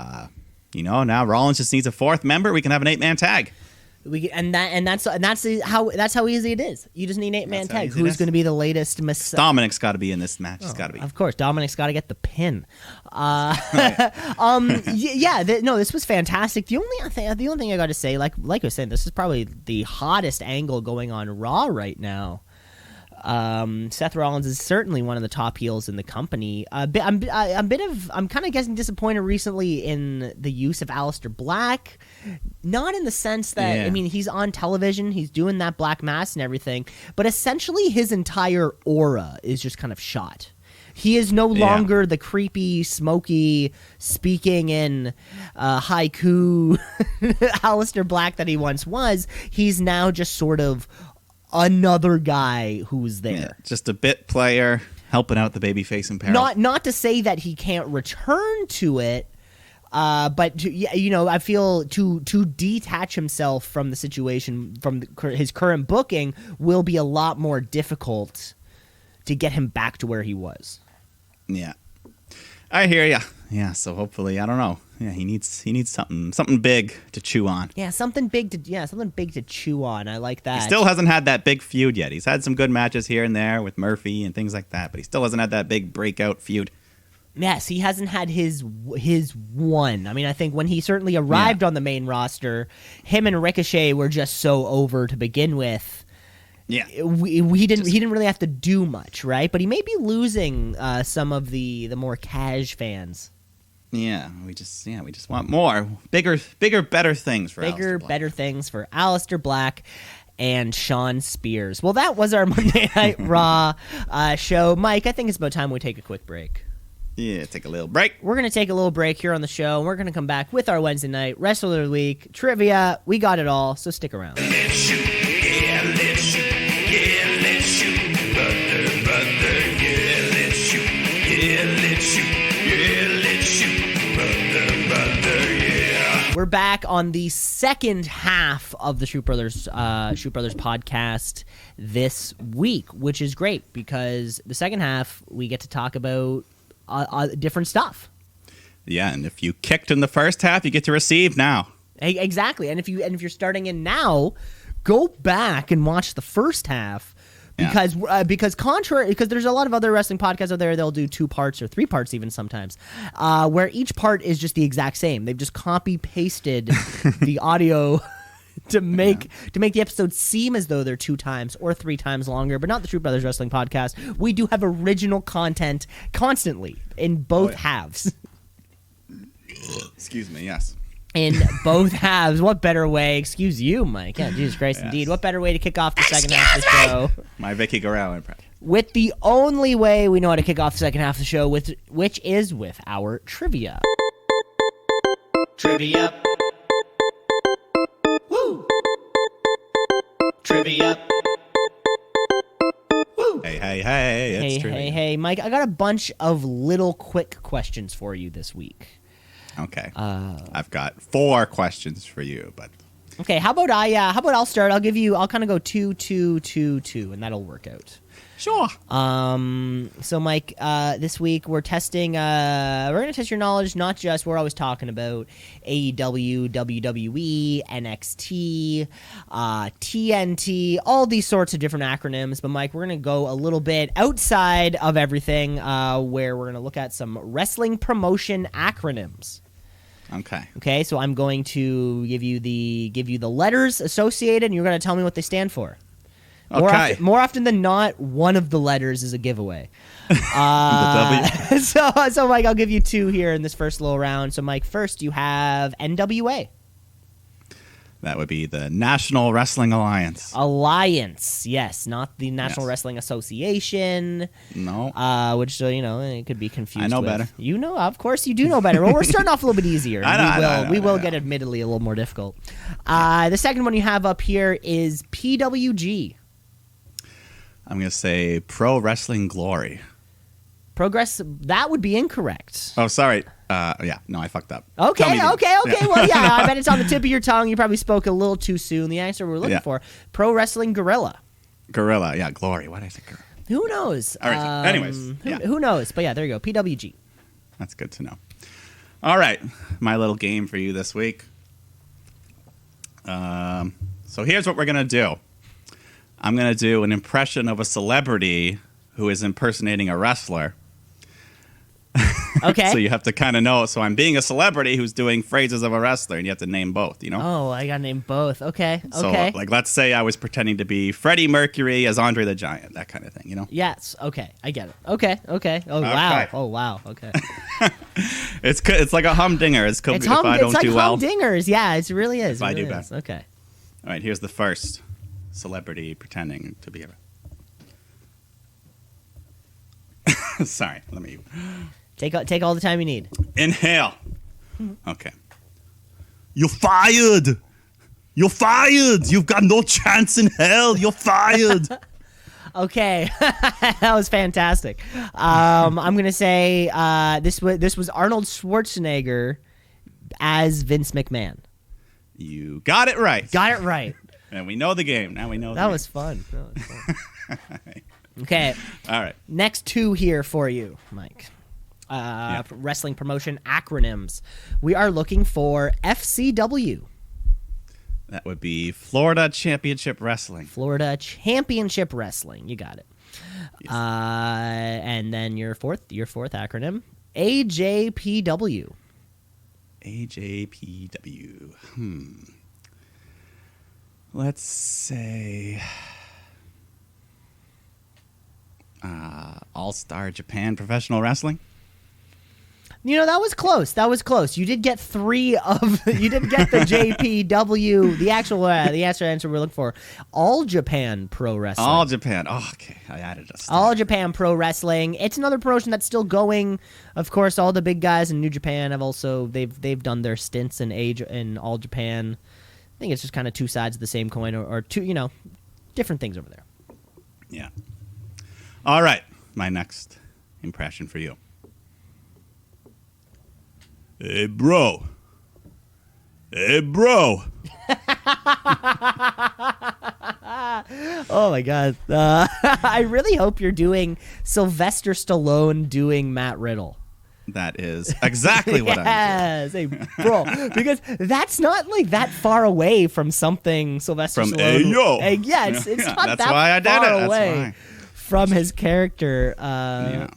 now Rollins just needs a fourth member. We can have an 8-man tag. That's how easy it is. You just need an 8-man tag. Who's going to be the latest? Dominic's got to be in this match. He's got to be. Of course, Dominic's got to get the pin. This was fantastic. The only thing I got to say, like I was saying, this is probably the hottest angle going on Raw right now. Seth Rollins is certainly one of the top heels in the company. I'm kind of getting disappointed recently in the use of Aleister Black. Not in the sense that, he's on television, he's doing that black mask and everything, but essentially his entire aura is just kind of shot. He is no longer the creepy, smoky, speaking in haiku Aleister Black that he once was. He's now just sort of another guy who's there. Yeah, just a bit player helping out the babyface in peril. Not to say that he can't return to it, but I feel to detach himself from the situation, from his current booking, will be a lot more difficult to get him back to where he was. Yeah, I hear ya. Yeah, so hopefully, I don't know. Yeah, he needs something big to chew on. Yeah, something big to chew on. I like that. He still hasn't had that big feud yet. He's had some good matches here and there with Murphy and things like that, but he still hasn't had that big breakout feud. Yes, he hasn't had his one. I mean, I think when he certainly arrived on the main roster, him and Ricochet were just so over to begin with. Yeah, he didn't really have to do much, right? But he may be losing some of the more cash fans. Yeah, we just want more, bigger, better things for better things for Aleister Black and Sean Spears. Well, that was our Monday Night Raw show. Mike, I think it's about time we take a quick break. Yeah, take a little break. We're going to take a little break here on the show, and we're going to come back with our Wednesday night Wrestler of the Week, trivia. We got it all, so stick around. Let's shoot, yeah, let's shoot, yeah, let's shoot, brother, yeah, let's shoot, yeah, let's shoot, yeah, let's shoot, brother, yeah. We're back on the second half of the Shoot Brothers podcast this week, which is great because the second half we get to talk about different stuff. Yeah, and if you kicked in the first half, you get to receive now. Exactly, and if you're starting in now, go back and watch the first half because there's a lot of other wrestling podcasts out there. They'll do 2 parts or 3 parts even sometimes, where each part is just the exact same. They've just copy pasted the audio to make the episode seem as though they're 2 times or 3 times longer, but not the True Brothers Wrestling Podcast. We do have original content constantly in both halves. Excuse me, yes. In both halves. What better way? Excuse you, Mike. Yeah, Jesus Christ, yes. Indeed. What better way to kick off the second half of the show? My Vicky Guerrero impression. With the only way we know how to kick off the second half of the show, which is with our trivia. Trivia. Woo! Trivia. Woo! Hey, it's trivia. Hey, Mike, I got a bunch of little quick questions for you this week. Okay. I've got 4 questions for you, but okay. How about I'll start. I'll kind of go 2, 2, 2, 2, and that'll work out. Sure. So Mike, this week we're testing. We're gonna test your knowledge. Not just we're always talking about AEW, WWE, NXT, TNT, all these sorts of different acronyms. But Mike, we're gonna go a little bit outside of everything, where we're gonna look at some wrestling promotion acronyms. Okay. So I'm going to give you the letters associated, and you're gonna tell me what they stand for. Okay. More often than not, one of the letters is a giveaway. The W. So Mike, I'll give you 2 here in this first little round. So Mike, first you have NWA. That would be the National Wrestling Alliance. Alliance, yes, not the National Yes. Wrestling Association. No. Which it could be confused. I know with. better. You know, of course, you do know better. Well, we're starting off a little bit easier. I We will know. get admittedly a little more difficult. The second one you have up here is PWG. I'm going to say Pro Wrestling Glory. Progress. That would be incorrect. Oh, sorry. Yeah, no, I fucked up. Okay. Tell me Well, yeah, I bet it's on the tip of your tongue. You probably spoke a little too soon. The answer we're looking Yeah. for: Pro Wrestling Gorilla. Gorilla. Yeah, Glory. Why did I say Gorilla? Who knows? All right. Anyways, yeah. Who knows? But yeah, there you go. PWG. That's good to know. All right, my little game for you this week. So here's what we're going to do. I'm going to do an impression of a celebrity who is impersonating a wrestler. Okay. So you have to kind of know. So I'm being a celebrity who's doing phrases of a wrestler, and you have to name both, you know? Oh, I got to name both. Okay. So, Okay. like, let's say I was pretending to be Freddie Mercury as Andre the Giant, that kind of thing, you know? Yes. Okay. I get it. Okay. Oh wow. Okay. Oh wow. Okay. It's like a humdinger. If I don't It's like do well. humdingers. Yeah, it really is. If I It do really bad. is. Okay. All right, here's the first celebrity pretending to be a. Sorry, let me Take all the time you need. inhale. Okay. You're fired. You're fired. You've got no chance in hell. You're fired. Okay, that was fantastic. I'm gonna say this was Arnold Schwarzenegger as Vince McMahon. You got it right. Got it right. And we know the game. Now we know. That was fun. Okay, all right. next 2 here for you, Mike. Wrestling promotion acronyms. We are looking for FCW. That would be Florida Championship Wrestling. Florida Championship Wrestling. You got it. Yes. And then your fourth acronym, AJPW. AJPW. Let's say All-Star Japan Professional Wrestling. You know, that was close. You did get 3 of. You did get the JPW. The actual answer we're looking for. All Japan Pro Wrestling. All Japan. Oh, okay. I added a star. All Japan Pro Wrestling. It's another promotion that's still going. Of course, all the big guys in New Japan have also they've done their stints in All Japan. I think it's just kind of 2 sides of the same coin, or 2 different things over there. Yeah. All right. My next impression for you. Hey, bro. Hey, bro. Oh my god! I really hope you're doing Sylvester Stallone doing Matt Riddle. That is exactly what I'm Yes, hey, bro, because that's not like that far away from something Sylvester From Stallone. Ayo. Yeah, it's Yeah, not that's that why I did far it. That's away why. from his character. Yeah.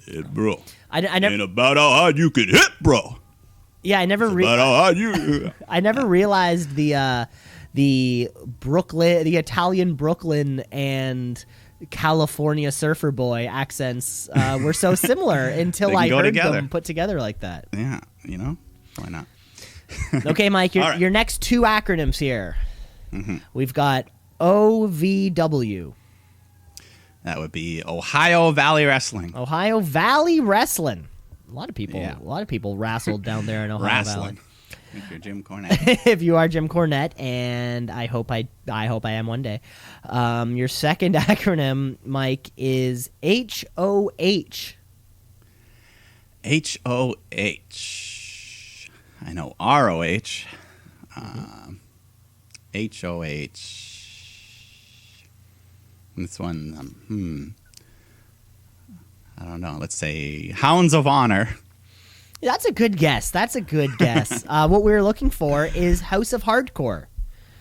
Hey, bro. I never, Ain't about how hard you can hit, bro. yeah, I never, About how hard you. I never realized the Italian Brooklyn and California surfer boy accents were so similar until They can I go heard together. them put together like that. Yeah, you know? Why not? Okay, Mike, All right. your next 2 acronyms here. Mm-hmm. We've got OVW. That would be Ohio Valley Wrestling. Ohio Valley Wrestling. A lot of people Yeah. wrestled down there in Ohio Wrestling. If you're Jim Cornette. Valley. If you are Jim Cornette, and I hope I am one day. Your second acronym, Mike, is HOH. HOH. I know ROH. HOH. This one, I don't know. Let's say Hounds of Honor. That's a good guess. What we're looking for is House of Hardcore.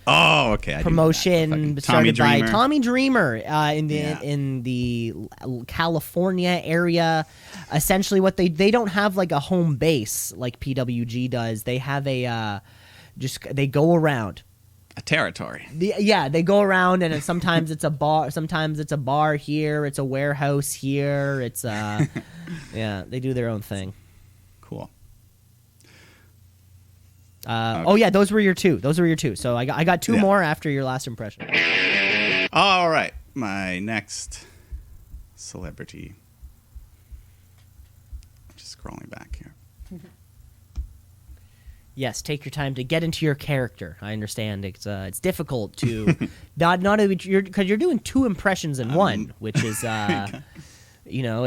Oh, okay. I do Promotion know that. Fucking started by Dreamer. Tommy Dreamer in Yeah. the California area. Essentially, what they don't have like a home base like PWG does. They have they go around a territory. They go around, and sometimes it's a bar. Sometimes it's a bar here. It's a warehouse here. It's yeah, they do their own thing. Cool. Okay. Oh yeah, those were your two. So I got two more after your last impression. All right, my next celebrity. Just scrolling back here. Yes, take your time to get into your character. I understand it's difficult to not because you're doing two impressions in one, which is it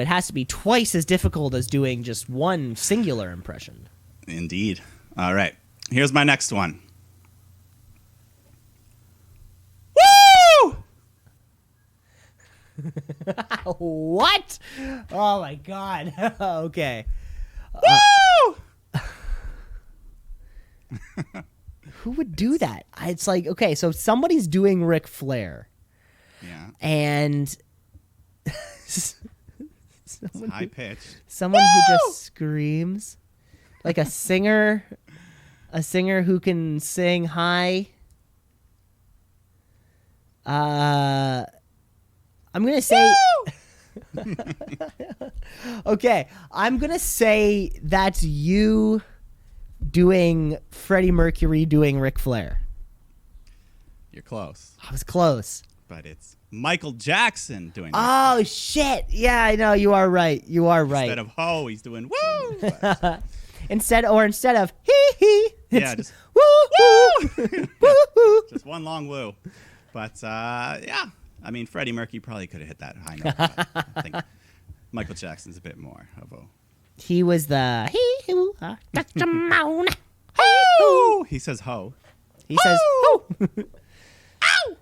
has to be twice as difficult as doing just one singular impression. Indeed. All right, here's my next one. Woo! What? Oh my god. Okay. Woo! Who would do that? It's like, okay, so somebody's doing Ric Flair. Yeah. And High pitched. Someone who just screams. Like a singer who can sing high. I'm going to say okay, I'm going to say that's you doing Freddie Mercury doing Ric Flair. You're close. I was close. But it's Michael Jackson doing Oh, shit. Yeah, I know. You are right. Instead of ho, he's doing woo. But instead of hee hee. Yeah, just woo woo. Woo woo. just one long woo. But yeah, I mean, Freddie Mercury probably could have hit that high note. But I think Michael Jackson's a bit more of a. He was the hee hoo. He says ho. He says ho. Ow.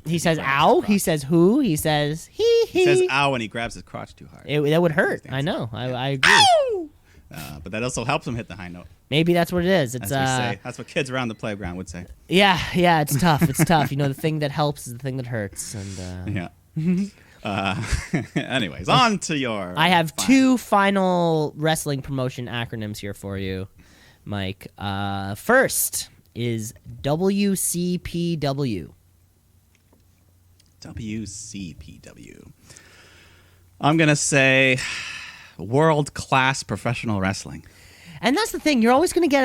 He says ow. He says who. He says hee hee. He says ow when he grabs his crotch too hard. That would hurt. I know. I agree. Ow! But that also helps him hit the high note. Maybe that's what it is. It's As we say. That's what kids around the playground would say. Yeah. It's tough. It's tough. The thing that helps is the thing that hurts. And yeah. Anyways, on to your. I have two final wrestling promotion acronyms here for you, Mike. First is WCPW. WCPW. I'm going to say World Class Professional Wrestling. And that's the thing. You're always going to get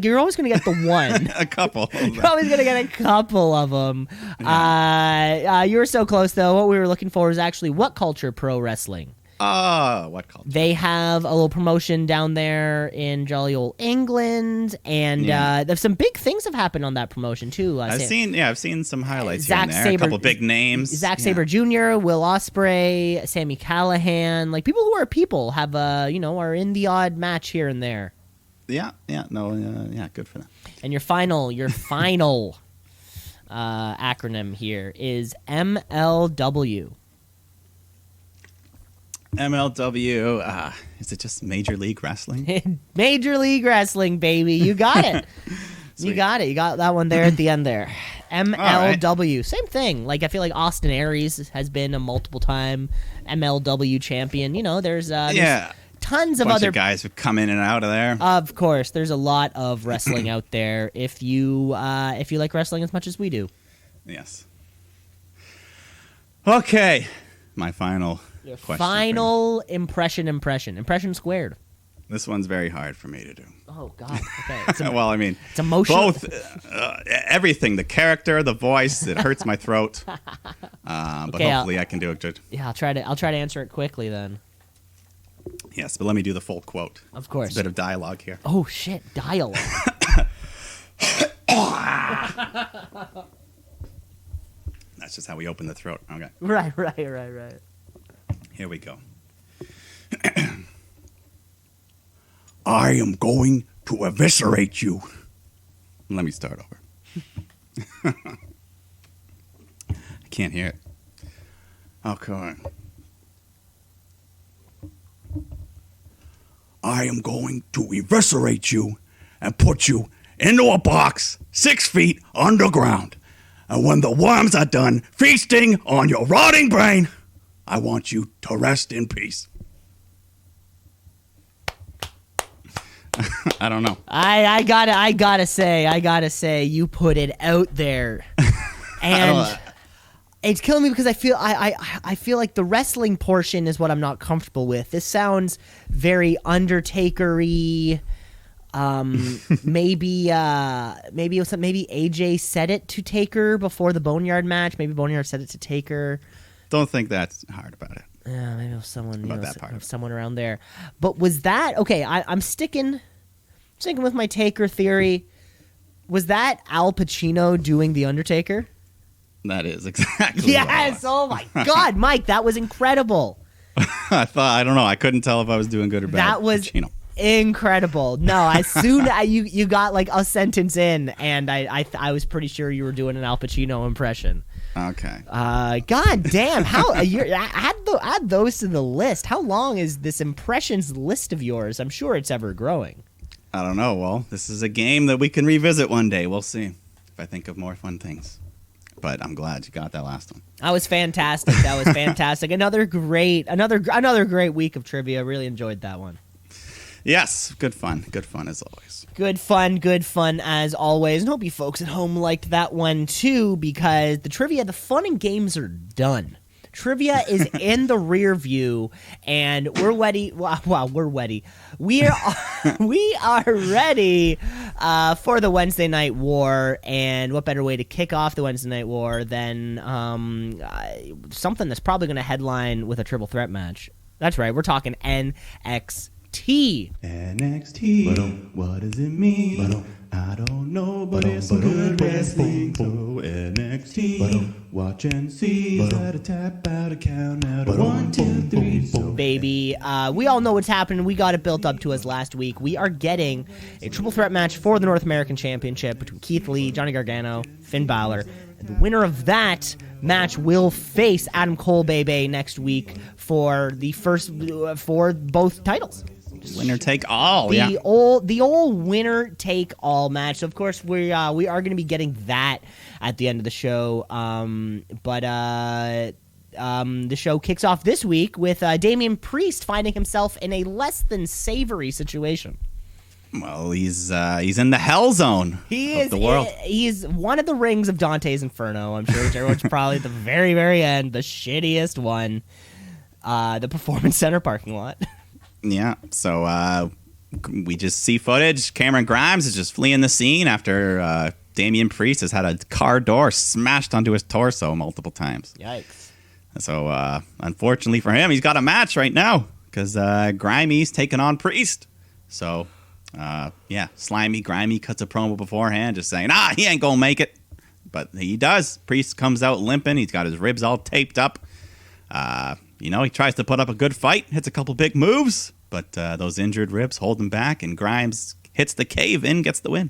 you're always going to get the one. A couple. You're always going to get a couple of them. Yeah. You were so close, though. What we were looking for is actually What Culture Pro Wrestling. What culture? They have a little promotion down there in jolly old England, and there's some big things have happened on that promotion too. I've seen some highlights Zack here and there. Sabre, a couple big names. Zack Sabre Jr., Will Ospreay, Sami Callihan, like people who are people have are in the odd match here and there. Yeah, good for them. And your final acronym here is MLW. MLW, is it just Major League Wrestling? Major League Wrestling, baby. You got it. You got it. You got that one there at the end there. MLW. Right. Same thing. Like, I feel like Austin Aries has been a multiple-time MLW champion. There's tons of other guys who come in and out of there. Of course. There's a lot of wrestling out there if you like wrestling as much as we do. Yes. Okay. My final Your question. Final impression squared. This one's very hard for me to do. Oh God! Okay. Well, I mean, it's emotional. Both, everything, the character, the voice, it hurts my throat. But hopefully, I can do it good. Yeah, I'll try to answer it quickly then. Yes, but let me do the full quote. Of course. It's a bit of dialogue here. Oh shit! Dialogue. That's just how we open the throat. Okay. Right. Here we go. I am going to eviscerate you. Let me start over. I can't hear it. Okay. I am going to eviscerate you and put you into a box 6 feet underground. And when the worms are done feasting on your rotting brain, I want you to rest in peace. I don't know. I gotta say, you put it out there, and it's killing me because I feel like the wrestling portion is what I'm not comfortable with. This sounds very Undertaker-y. Maybe AJ said it to Taker before the Boneyard match. Maybe Boneyard said it to Taker. Don't think that's hard about it. Yeah, maybe it was someone, About that part. someone around there. But was that okay? I'm sticking with my Taker theory. Was that Al Pacino doing the Undertaker? That is exactly. Yes. Oh my God, Mike, that was incredible. I don't know. I couldn't tell if I was doing good or bad. That was Pacino. incredible. No, as soon as you got like a sentence in, and I was pretty sure you were doing an Al Pacino impression. Okay. God damn! How add those to the list? How long is this impressions list of yours? I'm sure it's ever growing. I don't know. Well, this is a game that we can revisit one day. We'll see if I think of more fun things. But I'm glad you got that last one. That was fantastic. Another great week of trivia. Really enjoyed that one. Yes, good fun. Good fun as always. Good fun as always. And hope you folks at home liked that one too, because the fun and games are done. Trivia is in the rear view, and we're ready. Wow, we're ready. We are ready for the Wednesday Night War, and what better way to kick off the Wednesday Night War than something that's probably going to headline with a triple threat match. That's right, we're talking NXT. NXT, what does it mean? I don't know, but it's some good wrestling. So NXT, watch and see. Gotta tap out a count out of 1, 2, 3. So baby, we all know what's happening. We got it built up to us last week. We are getting a triple threat match for the North American Championship between Keith Lee, Johnny Gargano, Finn Balor. And the winner of that match will face Adam Cole Bebe next week for both titles. Winner take all. The old winner take all match. So of course we are going to be getting that at the end of the show. But the show kicks off this week with Damian Priest finding himself in a less than savory situation. Well, he's in the hell zone. Of the world. He's one of the rings of Dante's Inferno. I'm sure everyone's probably at the very, very end, the shittiest one, the Performance Center parking lot. Yeah, so we just see footage. Cameron Grimes is just fleeing the scene after Damian Priest has had a car door smashed onto his torso multiple times. Yikes. So unfortunately for him, he's got a match right now because Grimey's taking on Priest. So, slimy Grimey cuts a promo beforehand just saying, he ain't going to make it. But he does. Priest comes out limping. He's got his ribs all taped up. He tries to put up a good fight, hits a couple big moves, but those injured ribs hold him back, and Grimes hits the cave-in, gets the win.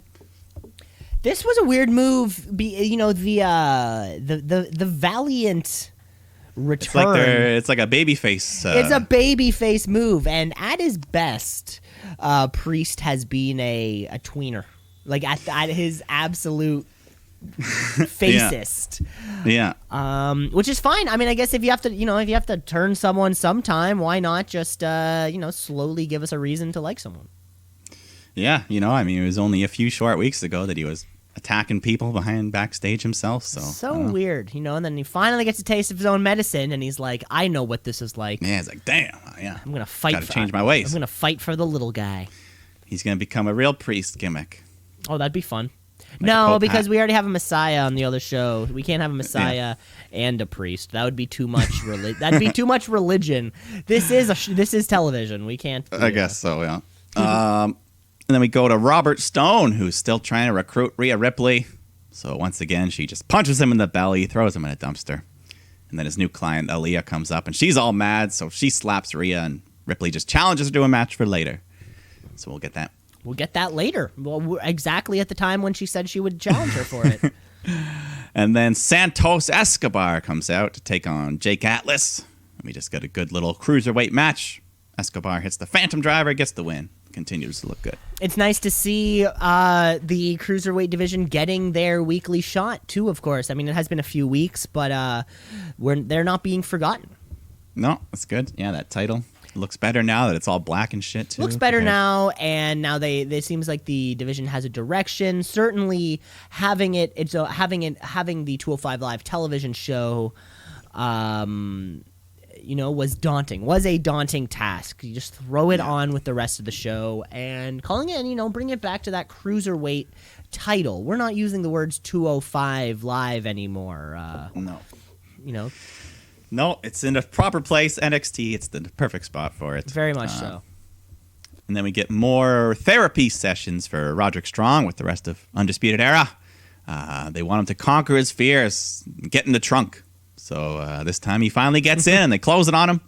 This was a weird move. The Valiant return. It's like a babyface. It's a babyface move, and at his best, Priest has been a tweener. Like at his absolute facist. Yeah. Which is fine. I mean, I guess if you have to turn someone sometime, why not just slowly give us a reason to like someone? Yeah, it was only a few short weeks ago that he was attacking people backstage himself. So weird, and then he finally gets a taste of his own medicine, and he's like, I know what this is like. Yeah, he's like, damn, yeah. I'm gonna fight. Gotta change my ways. I'm gonna fight for the little guy. He's gonna become a real Priest gimmick. Oh, that'd be fun. No, because we already have a Messiah on the other show. We can't have a Messiah and a priest. That would be too much. That'd be too much religion. This is television. We can't. I guess so. Yeah. And then we go to Robert Stone, who's still trying to recruit Rhea Ripley. So once again, she just punches him in the belly, throws him in a dumpster, and then his new client Aaliyah comes up, and she's all mad. So she slaps Rhea, and Ripley just challenges her to a match for later. So we'll get that. We'll get that later. Well, exactly at the time when she said she would challenge her for it. And then Santos Escobar comes out to take on Jake Atlas. And we just got a good little cruiserweight match. Escobar hits the Phantom Driver, gets the win. Continues to look good. It's nice to see the cruiserweight division getting their weekly shot, too, of course. I mean, it has been a few weeks, but they're not being forgotten. No, that's good. Yeah, that title. looks better now that it's all black and shit too. Looks better now, and now they seems like the division has a direction. Certainly, having the 205 Live television show, was daunting. Was a daunting task. You just throw it on with the rest of the show and calling it, bring it back to that cruiserweight title. We're not using the words 205 Live anymore. No. No, it's in a proper place. NXT, it's the perfect spot for it. Very much so. And then we get more therapy sessions for Roderick Strong with the rest of Undisputed Era. They want him to conquer his fears, get in the trunk. So this time he finally gets in, and they close it on him.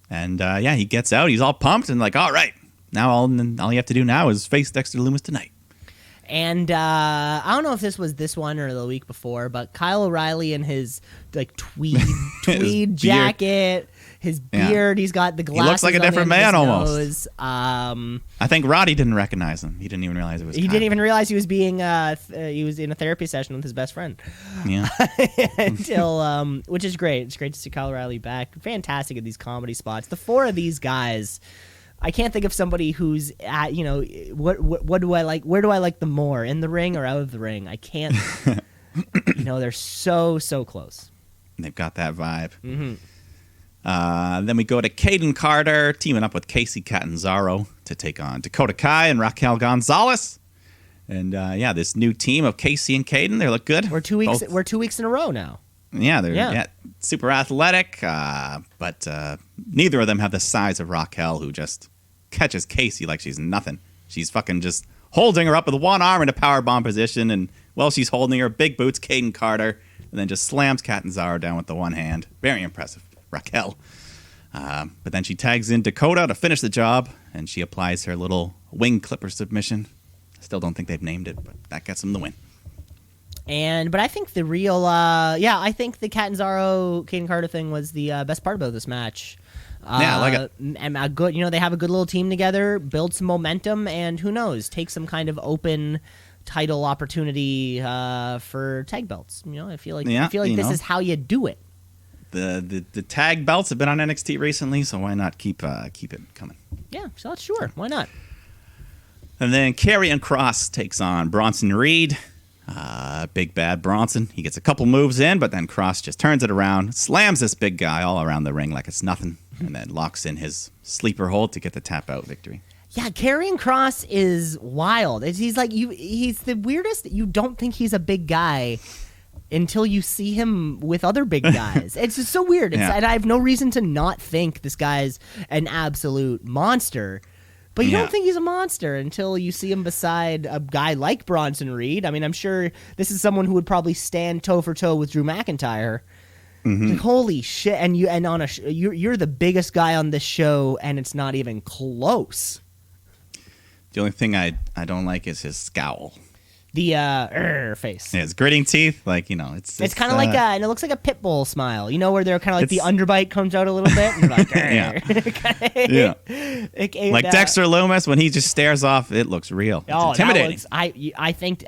And he gets out. He's all pumped and like, all right, now all you have to do now is face Dexter Lumis tonight. And I don't know if this was this one or the week before, but Kyle O'Reilly in his tweed jacket, his beard, he's got the glasses. He looks like a different man almost. I think Roddy didn't recognize him. He didn't even realize it was. He didn't even realize he was being he was in a therapy session with his best friend. Yeah. Until which is great. It's great to see Kyle O'Reilly back. Fantastic at these comedy spots. The four of these guys. I can't think of somebody who's at, what do I like? Where do I like them more, in the ring or out of the ring? I can't. They're so close. They've got that vibe. Mm-hmm. Then we go to Caden Carter teaming up with Casey Catanzaro to take on Dakota Kai and Raquel Gonzalez. And this new team of Casey and Caden, they look good. We're 2 weeks. We're 2 weeks in a row now. Yeah, they're super athletic, but neither of them have the size of Raquel, who just catches Casey like she's nothing. She's fucking just holding her up with one arm in a powerbomb position, and while she's holding her, big boots Caden Carter, and then just slams Catanzaro down with the one hand. Very impressive, Raquel. But then she tags in Dakota to finish the job, and she applies her little wing clipper submission. Still don't think they've named it, but that gets them the win. But I think the real, I think the Catanzaro Caden Carter thing was the best part about this match. I like it. And a good, they have a good little team together, build some momentum, and who knows, take some kind of open title opportunity for tag belts. I feel like this is how you do it. The tag belts have been on NXT recently, so why not keep it coming? Yeah, so sure, why not? And then Karrion Kross takes on Bronson Reed. Big bad Bronson. He gets a couple moves in, but then Kross just turns it around, slams this big guy all around the ring like it's nothing, and then locks in his sleeper hold to get the tap out victory. Yeah, Karrion Kross is wild. He's like he's the weirdest. You don't think he's a big guy until you see him with other big guys. It's just so weird. And I have no reason to not think this guy's an absolute monster. But you don't think he's a monster until you see him beside a guy like Bronson Reed. I mean, I'm sure this is someone who would probably stand toe for toe with Drew McIntyre. Mm-hmm. Like, holy shit! You're the biggest guy on this show, and it's not even close. The only thing I don't like is his scowl. The face. Yeah, his gritting teeth, it's kind of like and it looks like a pit bull smile. Where they're kind of like the underbite comes out a little bit. And like, yeah. Like Dexter Lumis, when he just stares off, it looks real. It's intimidating. I think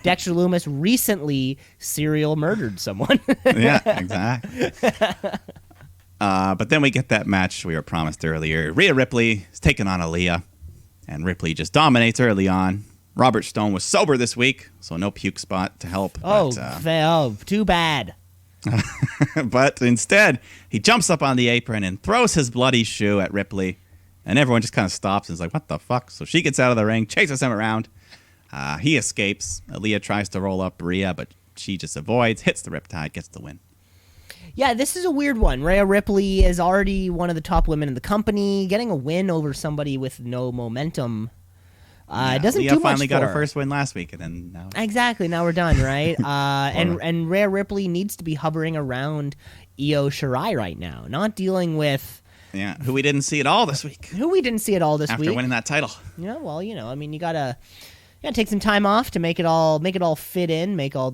Dexter Lumis recently serial murdered someone. Yeah, exactly. But then we get that match we were promised earlier. Rhea Ripley is taking on Aaliyah, and Ripley just dominates early on. Robert Stone was sober this week, so no puke spot to help. Too bad. But instead, he jumps up on the apron and throws his bloody shoe at Ripley, and everyone just kind of stops and is like, what the fuck? So she gets out of the ring, chases him around. He escapes. Aaliyah tries to roll up Rhea, but she just avoids, hits the riptide, gets the win. Yeah, this is a weird one. Rhea Ripley is already one of the top women in the company. Getting a win over somebody with no momentum it doesn't Leah do much finally got for her first win last week, and then now exactly, now we're done, right? And Rhea Ripley needs to be hovering around Io Shirai right now, not dealing with who we didn't see at all this week. Who we didn't see at all this after week winning that title. Yeah, well, I mean, you gotta take some time off to make it all fit in, make it all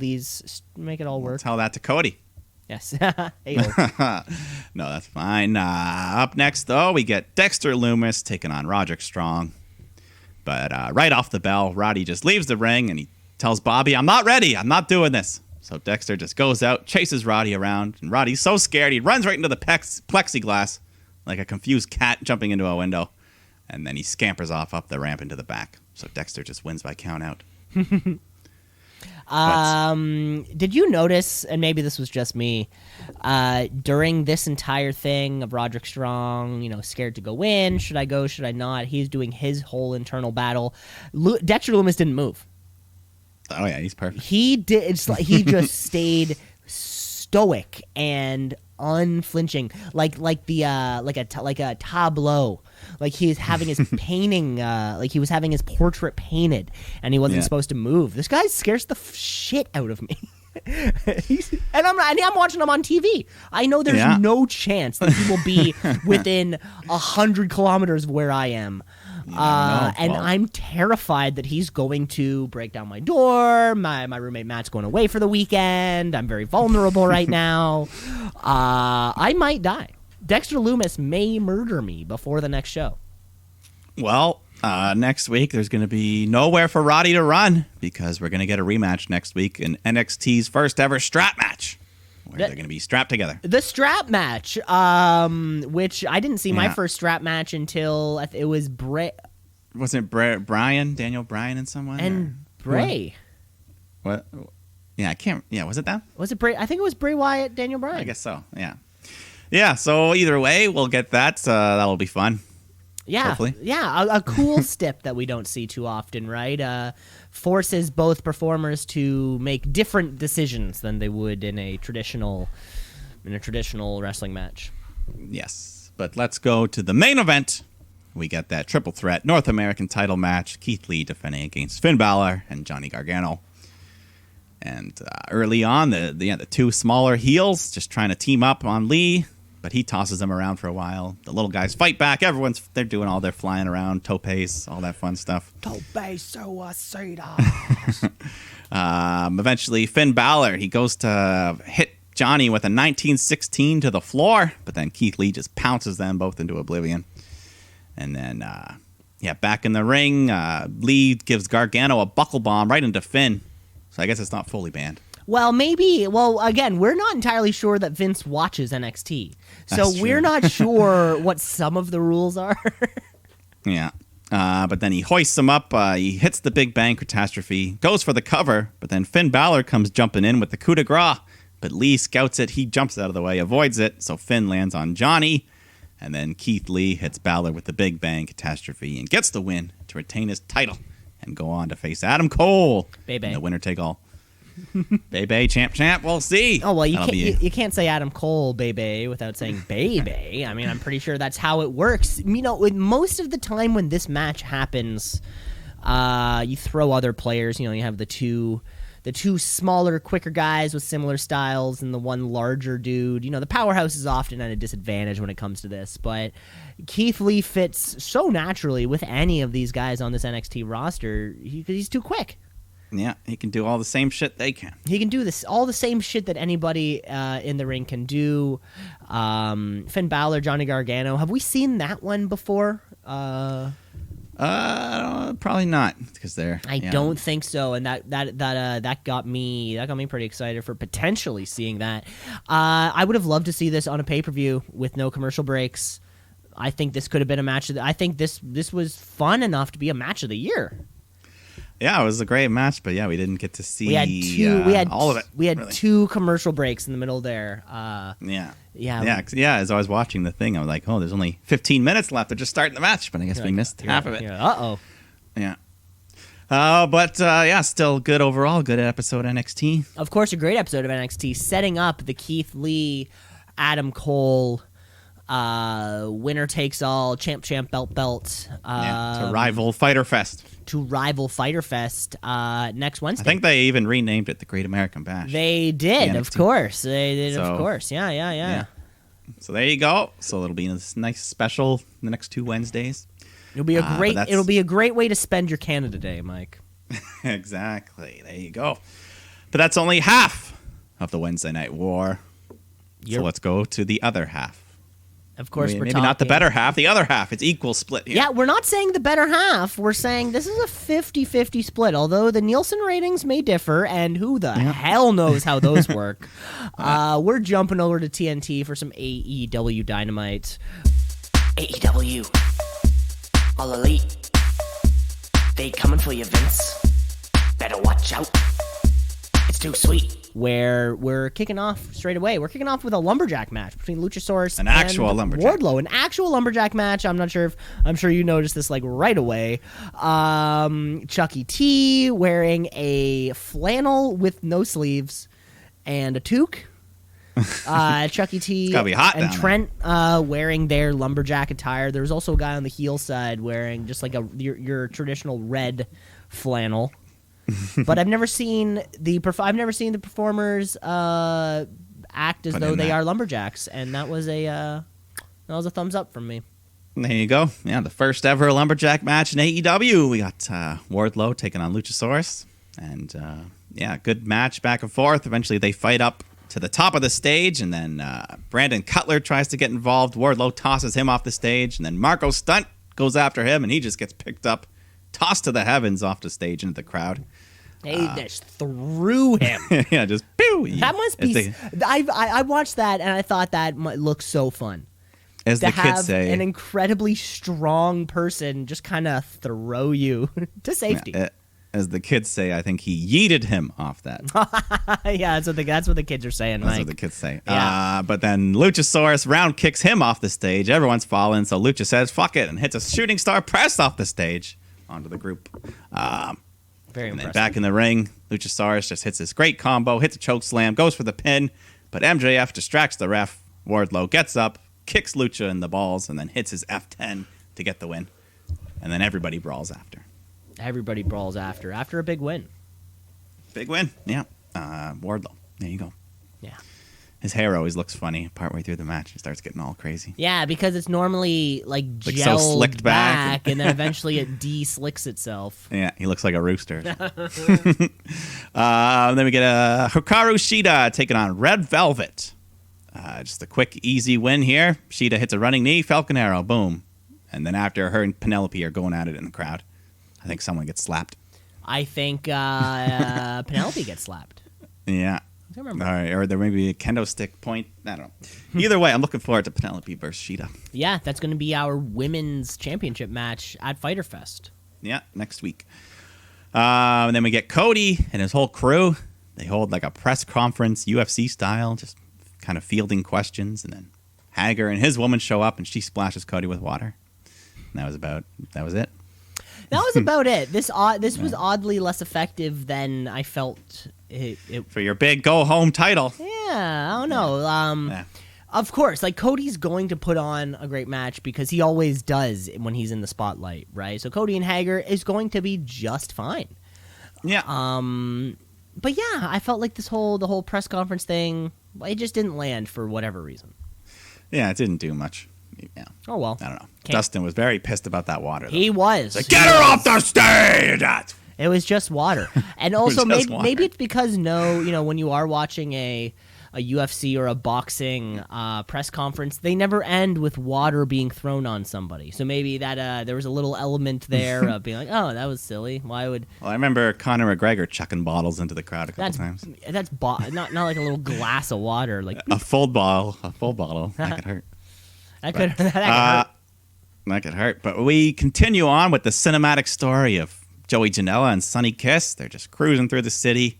work. Tell that to Cody. Yes. No, that's fine. Up next, though, we get Dexter Lumis taking on Roderick Strong. But right off the bell, Roddy just leaves the ring, and he tells Bobby, I'm not ready. I'm not doing this. So Dexter just goes out, chases Roddy around, and Roddy's so scared, he runs right into the plexiglass, like a confused cat jumping into a window. And then he scampers off up the ramp into the back. So Dexter just wins by count out. Did you notice, and maybe this was just me, during this entire thing of Roderick Strong, scared to go in, should I go, should I not? He's doing his whole internal battle. Dexter Lumis didn't move. Oh yeah, he's perfect. He did. It's like he just stayed stoic and unflinching, like a tableau. Like he's having his painting, like he was having his portrait painted, and he wasn't supposed to move. This guy scares the shit out of me. And I'm watching him on TV. I know there's no chance that he will be within 100 kilometers of where I am. I'm terrified that he's going to break down my door. My roommate Matt's going away for the weekend. I'm very vulnerable right now. I might die. Dexter Lumis may murder me before the next show. Well, next week there's going to be nowhere for Roddy to run because we're going to get a rematch next week in NXT's first ever strap match where they're going to be strapped together. The strap match, which I didn't see my first strap match until it was Wasn't Brian, Daniel Bryan and someone? And Bray. What? Yeah, I can't. Yeah, was it that? Was it Bray? I think it was Bray Wyatt, Daniel Bryan. I guess so, yeah. Yeah, so either way, we'll get that. That'll be fun. Yeah, hopefully. Yeah, a cool step that we don't see too often, right? Forces both performers to make different decisions than they would in a traditional wrestling match. Yes, but let's go to the main event. We get that triple threat North American title match. Keith Lee defending against Finn Balor and Johnny Gargano. And early on, the two smaller heels just trying to team up on Lee. But he tosses them around for a while. The little guys fight back. They're doing all their flying around, topes, all that fun stuff. Tope suicida. Eventually, Finn Balor, he goes to hit Johnny with a 1916 to the floor. But then Keith Lee just pounces them both into oblivion. And then, back in the ring, Lee gives Gargano a buckle bomb right into Finn. So I guess it's not fully banned. Well, maybe. Well, again, we're not entirely sure that Vince watches NXT. So we're not sure what some of the rules are. Yeah. But then he hoists him up. He hits the Big Bang Catastrophe, goes for the cover. But then Finn Balor comes jumping in with the coup de grace. But Lee scouts it. He jumps out of the way, avoids it. So Finn lands on Johnny. And then Keith Lee hits Balor with the Big Bang Catastrophe and gets the win to retain his title and go on to face Adam Cole in the winner-take-all. Baby, champ, we'll see. Oh, well, you can't say Adam Cole, baby, without saying baby. I mean, I'm pretty sure that's how it works. Most of the time when this match happens, you throw other players. You have the two smaller, quicker guys with similar styles and the one larger dude. The powerhouse is often at a disadvantage when it comes to this, but Keith Lee fits so naturally with any of these guys on this NXT roster because he's too quick. Yeah, he can do all the same shit they can. He can do all the same shit that anybody in the ring can do. Finn Balor, Johnny Gargano. Have we seen that one before? Probably not because they're. I don't think so, and that got me pretty excited for potentially seeing that. I would have loved to see this on a pay-per-view with no commercial breaks. I think this could have been a match. I think this was fun enough to be a match of the year. Yeah, it was a great match, but we didn't get to see all of it. We had two commercial breaks in the middle there. As I was watching the thing, I was like, oh, there's only 15 minutes left. They're just starting the match, but I guess we missed half of it. Uh-oh. Yeah. But still good overall. Good episode of NXT. Of course, a great episode of NXT, setting up the Keith Lee, Adam Cole, winner takes all, champ, belt. To rival Fyter Fest. Next Wednesday. I think they even renamed it the Great American Bash. They did, of course. Yeah. So there you go. So it'll be a nice special the next 2 Wednesdays. It'll be a great way to spend your Canada Day, Mike. Exactly. There you go. But that's only half of the Wednesday Night War. So let's go to the other half. Of course, maybe not the better half, the other half. It's equal split here. Yeah, we're not saying the better half. We're saying this is a 50-50 split, although the Nielsen ratings may differ, and who the hell knows how those work. We're jumping over to TNT for some AEW Dynamite. AEW. All Elite. They coming for you, Vince. Better watch out. It's too sweet. Where we're kicking off straight away. We're kicking off with a lumberjack match between Luchasaurus An actual and lumberjack. Wardlow. An actual lumberjack match. I'm sure you noticed this like right away. Chucky T wearing a flannel with no sleeves and a toque. Chucky T It's gotta be hot and down Trent wearing their lumberjack attire. There was also a guy on the heel side wearing just like your traditional red flannel. But I've never seen the performers act as Put though in they that. are lumberjacks, and that was a thumbs up from me. There you go. Yeah, the first ever lumberjack match in AEW. We got Wardlow taking on Luchasaurus, and good match back and forth. Eventually, they fight up to the top of the stage, and then Brandon Cutler tries to get involved. Wardlow tosses him off the stage, and then Marco Stunt goes after him, and he just gets picked up, tossed to the heavens off the stage into the crowd. They just threw him. Yeah, just pew. That must be. I watched that and I thought that looked so fun. As To the kids have say, an incredibly strong person just kind of throw you to safety. as the kids say, I think he yeeted him off that. Yeah, that's what the kids are saying, That's Mike. what the kids say. Yeah. But then Luchasaurus round kicks him off the stage. Everyone's falling, so Lucha says, fuck it, and hits a shooting star press off the stage onto the group. Very And then impressive. back in the ring, Luchasaurus just hits this great combo, hits a choke slam, goes for the pin, but MJF distracts the ref. Wardlow gets up, kicks Lucha in the balls, and then hits his F10 to get the win. And then everybody brawls after. Everybody brawls after a big win. Big win, yeah. Wardlow, there you go. Yeah. His hair always looks funny partway through the match. He starts getting all crazy. Yeah, because it's normally like so gelled slicked back. and then eventually it de-slicks itself. Yeah, he looks like a rooster. Then we get Hikaru Shida taking on Red Velvet. Just a quick, easy win here. Shida hits a running knee, Falcon Arrow, boom. And then after her and Penelope are going at it in the crowd, I think someone gets slapped. I think Penelope gets slapped. Yeah. I don't remember. All right, or there may be a kendo stick point. I don't know. Either way, I'm looking forward to Penelope versus Shida. Yeah, that's going to be our women's championship match at Fyter Fest. Yeah, next week. And then we get Cody and his whole crew. They hold like a press conference, UFC style, just kind of fielding questions. And then Hager and his woman show up, and she splashes Cody with water. And that was it. That was about it. This was oddly less effective than I felt it. For your big go-home title. Yeah, I don't know. Yeah. Of course, like Cody's going to put on a great match because he always does when he's in the spotlight, right? So Cody and Hager is going to be just fine. Yeah. But yeah, I felt like the whole press conference thing, it just didn't land for whatever reason. Yeah, it didn't do much. Yeah. Oh well. I don't know. Can't- Dustin was very pissed about that water, though. He was. Like, get her off the stage! It was just water, and also just maybe, water. maybe it's because when you are watching a UFC or a boxing press conference, they never end with water being thrown on somebody. So maybe that there was a little element there of being like, oh, that was silly. Why would Well, I remember Conor McGregor chucking bottles into the crowd a couple times. not like a little glass of water like A full bottle. That could hurt. that could hurt. That could hurt. But we continue on with the cinematic story of Joey Janela and Sonny Kiss. They're just cruising through the city.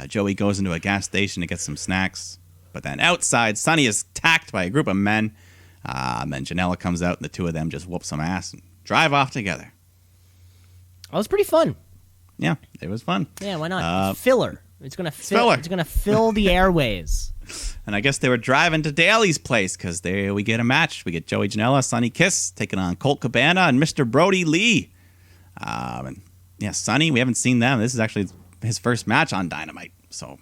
Joey goes into a gas station to get some snacks. But then outside, Sonny is attacked by a group of men. And then Janela comes out, and the two of them just whoop some ass and drive off together. That was pretty fun. Yeah, it was fun. Yeah, why not? Filler. It's gonna filler. It's gonna fill the airways. And I guess they were driving to Daly's place because we get a match. We get Joey Janela, Sonny Kiss taking on Colt Cabana and Mr. Brody Lee. And yeah, Sonny, we haven't seen them. This is actually his first match on Dynamite, so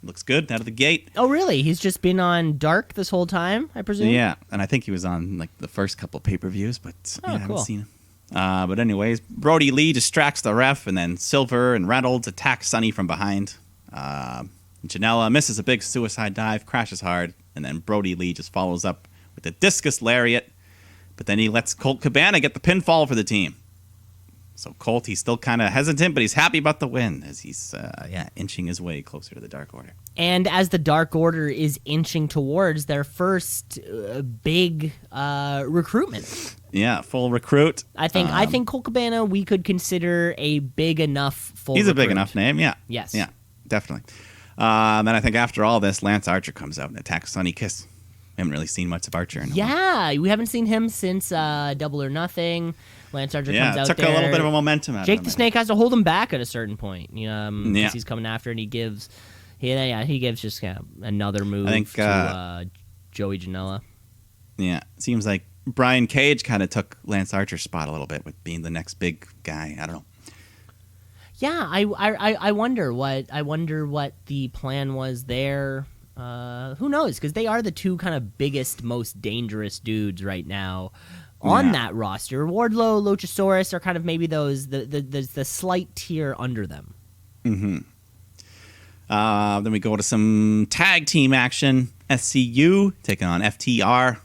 looks good out of the gate. Oh, really? He's just been on Dark this whole time, I presume? Yeah, and I think he was on like the first couple pay-per-views, but I haven't cool. seen him. But anyways, Brody Lee distracts the ref, and then Silver and Reynolds attack Sonny from behind. Janela misses a big suicide dive, crashes hard, and then Brody Lee just follows up with a discus lariat, but then he lets Colt Cabana get the pinfall for the team. So Colt, he's still kind of hesitant, but he's happy about the win as he's inching his way closer to the Dark Order. And as the Dark Order is inching towards their first big recruitment. Yeah, full recruit. I think Colt Cabana we could consider a big enough full He's recruit. a big enough name, yeah. Yes. Yeah, definitely. Then I think after all this, Lance Archer comes out and attacks Sonny Kiss. We haven't really seen much of Archer in a while. Yeah, we haven't seen him since Double or Nothing. Lance Archer comes out took there. a little bit of a momentum out of him. Jake the Snake has to hold him back at a certain point. Because he's coming after, and he gives just another move to Joey Janela. Yeah, it seems like Brian Cage kind of took Lance Archer's spot a little bit with being the next big guy. I don't know. Yeah, I wonder what the plan was there. Who knows? Because they are the two kind of biggest, most dangerous dudes right now on that roster. Wardlow, Luchasaurus are kind of maybe those the slight tier under them. Mm-hmm. Then we go to some tag team action. SCU taking on FTR,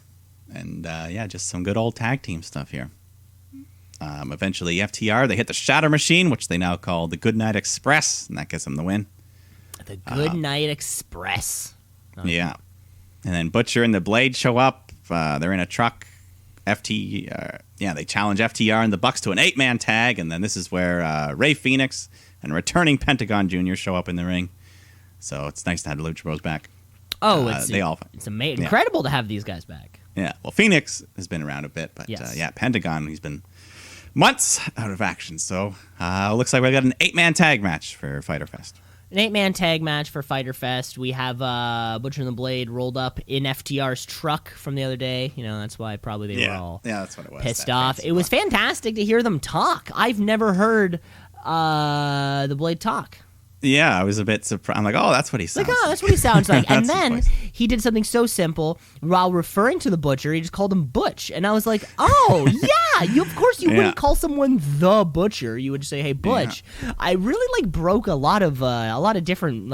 and just some good old tag team stuff here. Eventually, FTR they hit the Shatter Machine, which they now call the Goodnight Express, and that gets them the win. The Goodnight Express. Yeah, and then Butcher and the Blade show up. They're in a truck. They challenge FTR and the Bucks to an 8-man tag, and then this is where Ray Phoenix and returning Pentagon Jr. show up in the ring. So it's nice to have the Lucha Bros back. Oh, it's amazing, incredible to have these guys back. Yeah, well, Phoenix has been around a bit, but Pentagon, he's been months out of action. So looks like we got an 8-man tag match for Fyter Fest. An 8-man tag match for Fyter Fest. We have Butcher and the Blade rolled up in FTR's truck from the other day. That's why probably they were all that's what it was. Pissed off. It was fantastic to hear them talk. I've never heard the Blade talk. Yeah, I was a bit surprised. I'm like, oh, that's what he sounds like. That's what he sounds like. And then he did something so simple. While referring to the Butcher, he just called him Butch. And I was like, oh, yeah. Of course you wouldn't call someone the Butcher. You would say, hey, Butch. Yeah. I really broke a lot of different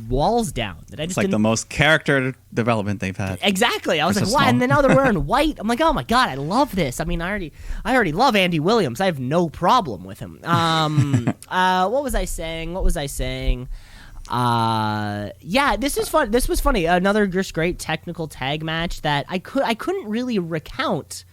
walls down that I just it's like didn't... the most character development they've had. Exactly. I was like, wow. And then now they're wearing white. I'm like, oh my god, I love this. I mean, I already love Andy Williams. I have no problem with him. What was I saying? This is fun. This was funny. Another just great technical tag match that I couldn't really recount,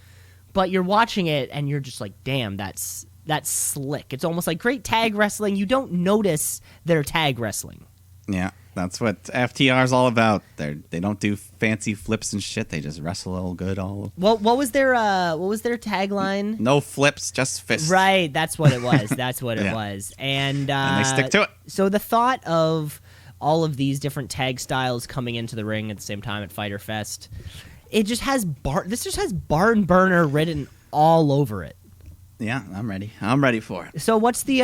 but you're watching it and you're just like, damn, that's slick. It's almost like great tag wrestling. You don't notice they're tag wrestling. Yeah, that's what FTR is all about. They don't do fancy flips and shit. They just wrestle all good. What was their tagline? No flips, just fists. Right, that's what it was. That's what it was. And they stick to it. So the thought of all of these different tag styles coming into the ring at the same time at Fyter Fest, it just has barn burner written all over it. Yeah, I'm ready. I'm ready for it. So what's the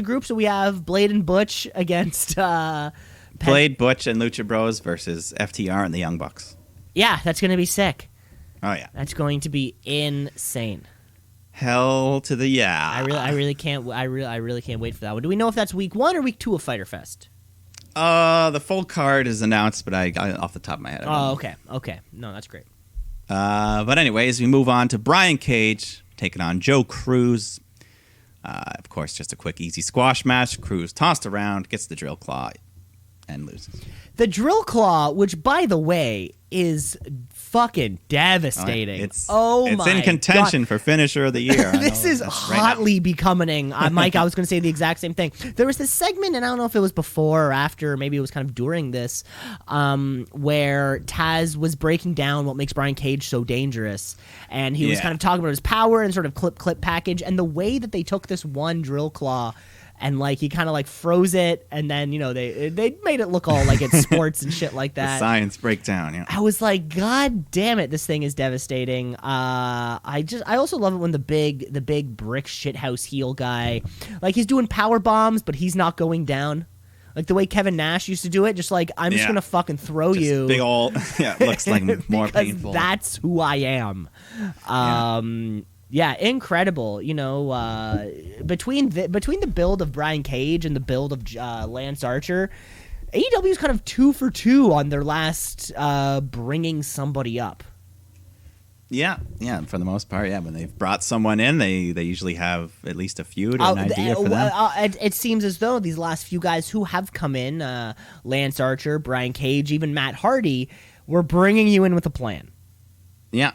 group? So we have Blade and Butch against Blade, Butch, and Lucha Bros versus FTR and the Young Bucks. Yeah, that's going to be sick. Oh yeah, that's going to be insane. Hell to the yeah! I really can't wait for that one. Do we know if that's week 1 or week 2 of Fyter Fest? The full card is announced, but I off the top of my head. Okay. No, that's great. But anyways, we move on to Brian Cage taking on Joe Cruz. Of course, just a quick, easy squash match. Cruz tossed around, gets the drill claw, and loses. The drill claw, which, by the way, is fucking devastating. It's in contention for finisher of the year. This is hotly becoming, Mike, I was going to say the exact same thing. There was this segment, and I don't know if it was before or after, maybe it was kind of during this, where Taz was breaking down what makes Brian Cage so dangerous, and he was kind of talking about his power and sort of clip package, and the way that they took this one drill claw and he kind of froze it, and then they made it look all like it's sports and shit like that. The science breakdown. Yeah. I was like, God damn it, this thing is devastating. I also love it when the big brick shithouse heel guy, he's doing power bombs, but he's not going down. Like the way Kevin Nash used to do it, just I'm just gonna fucking throw you. Big old it looks like more painful. That's who I am. Yeah, incredible. Between the build of Brian Cage and the build of Lance Archer, AEW is kind of 2 for 2 on their last bringing somebody up. Yeah, for the most part, yeah. When they've brought someone in, they usually have at least a feud or an idea for them. It seems as though these last few guys who have come in, Lance Archer, Brian Cage, even Matt Hardy, were bringing you in with a plan. Yeah.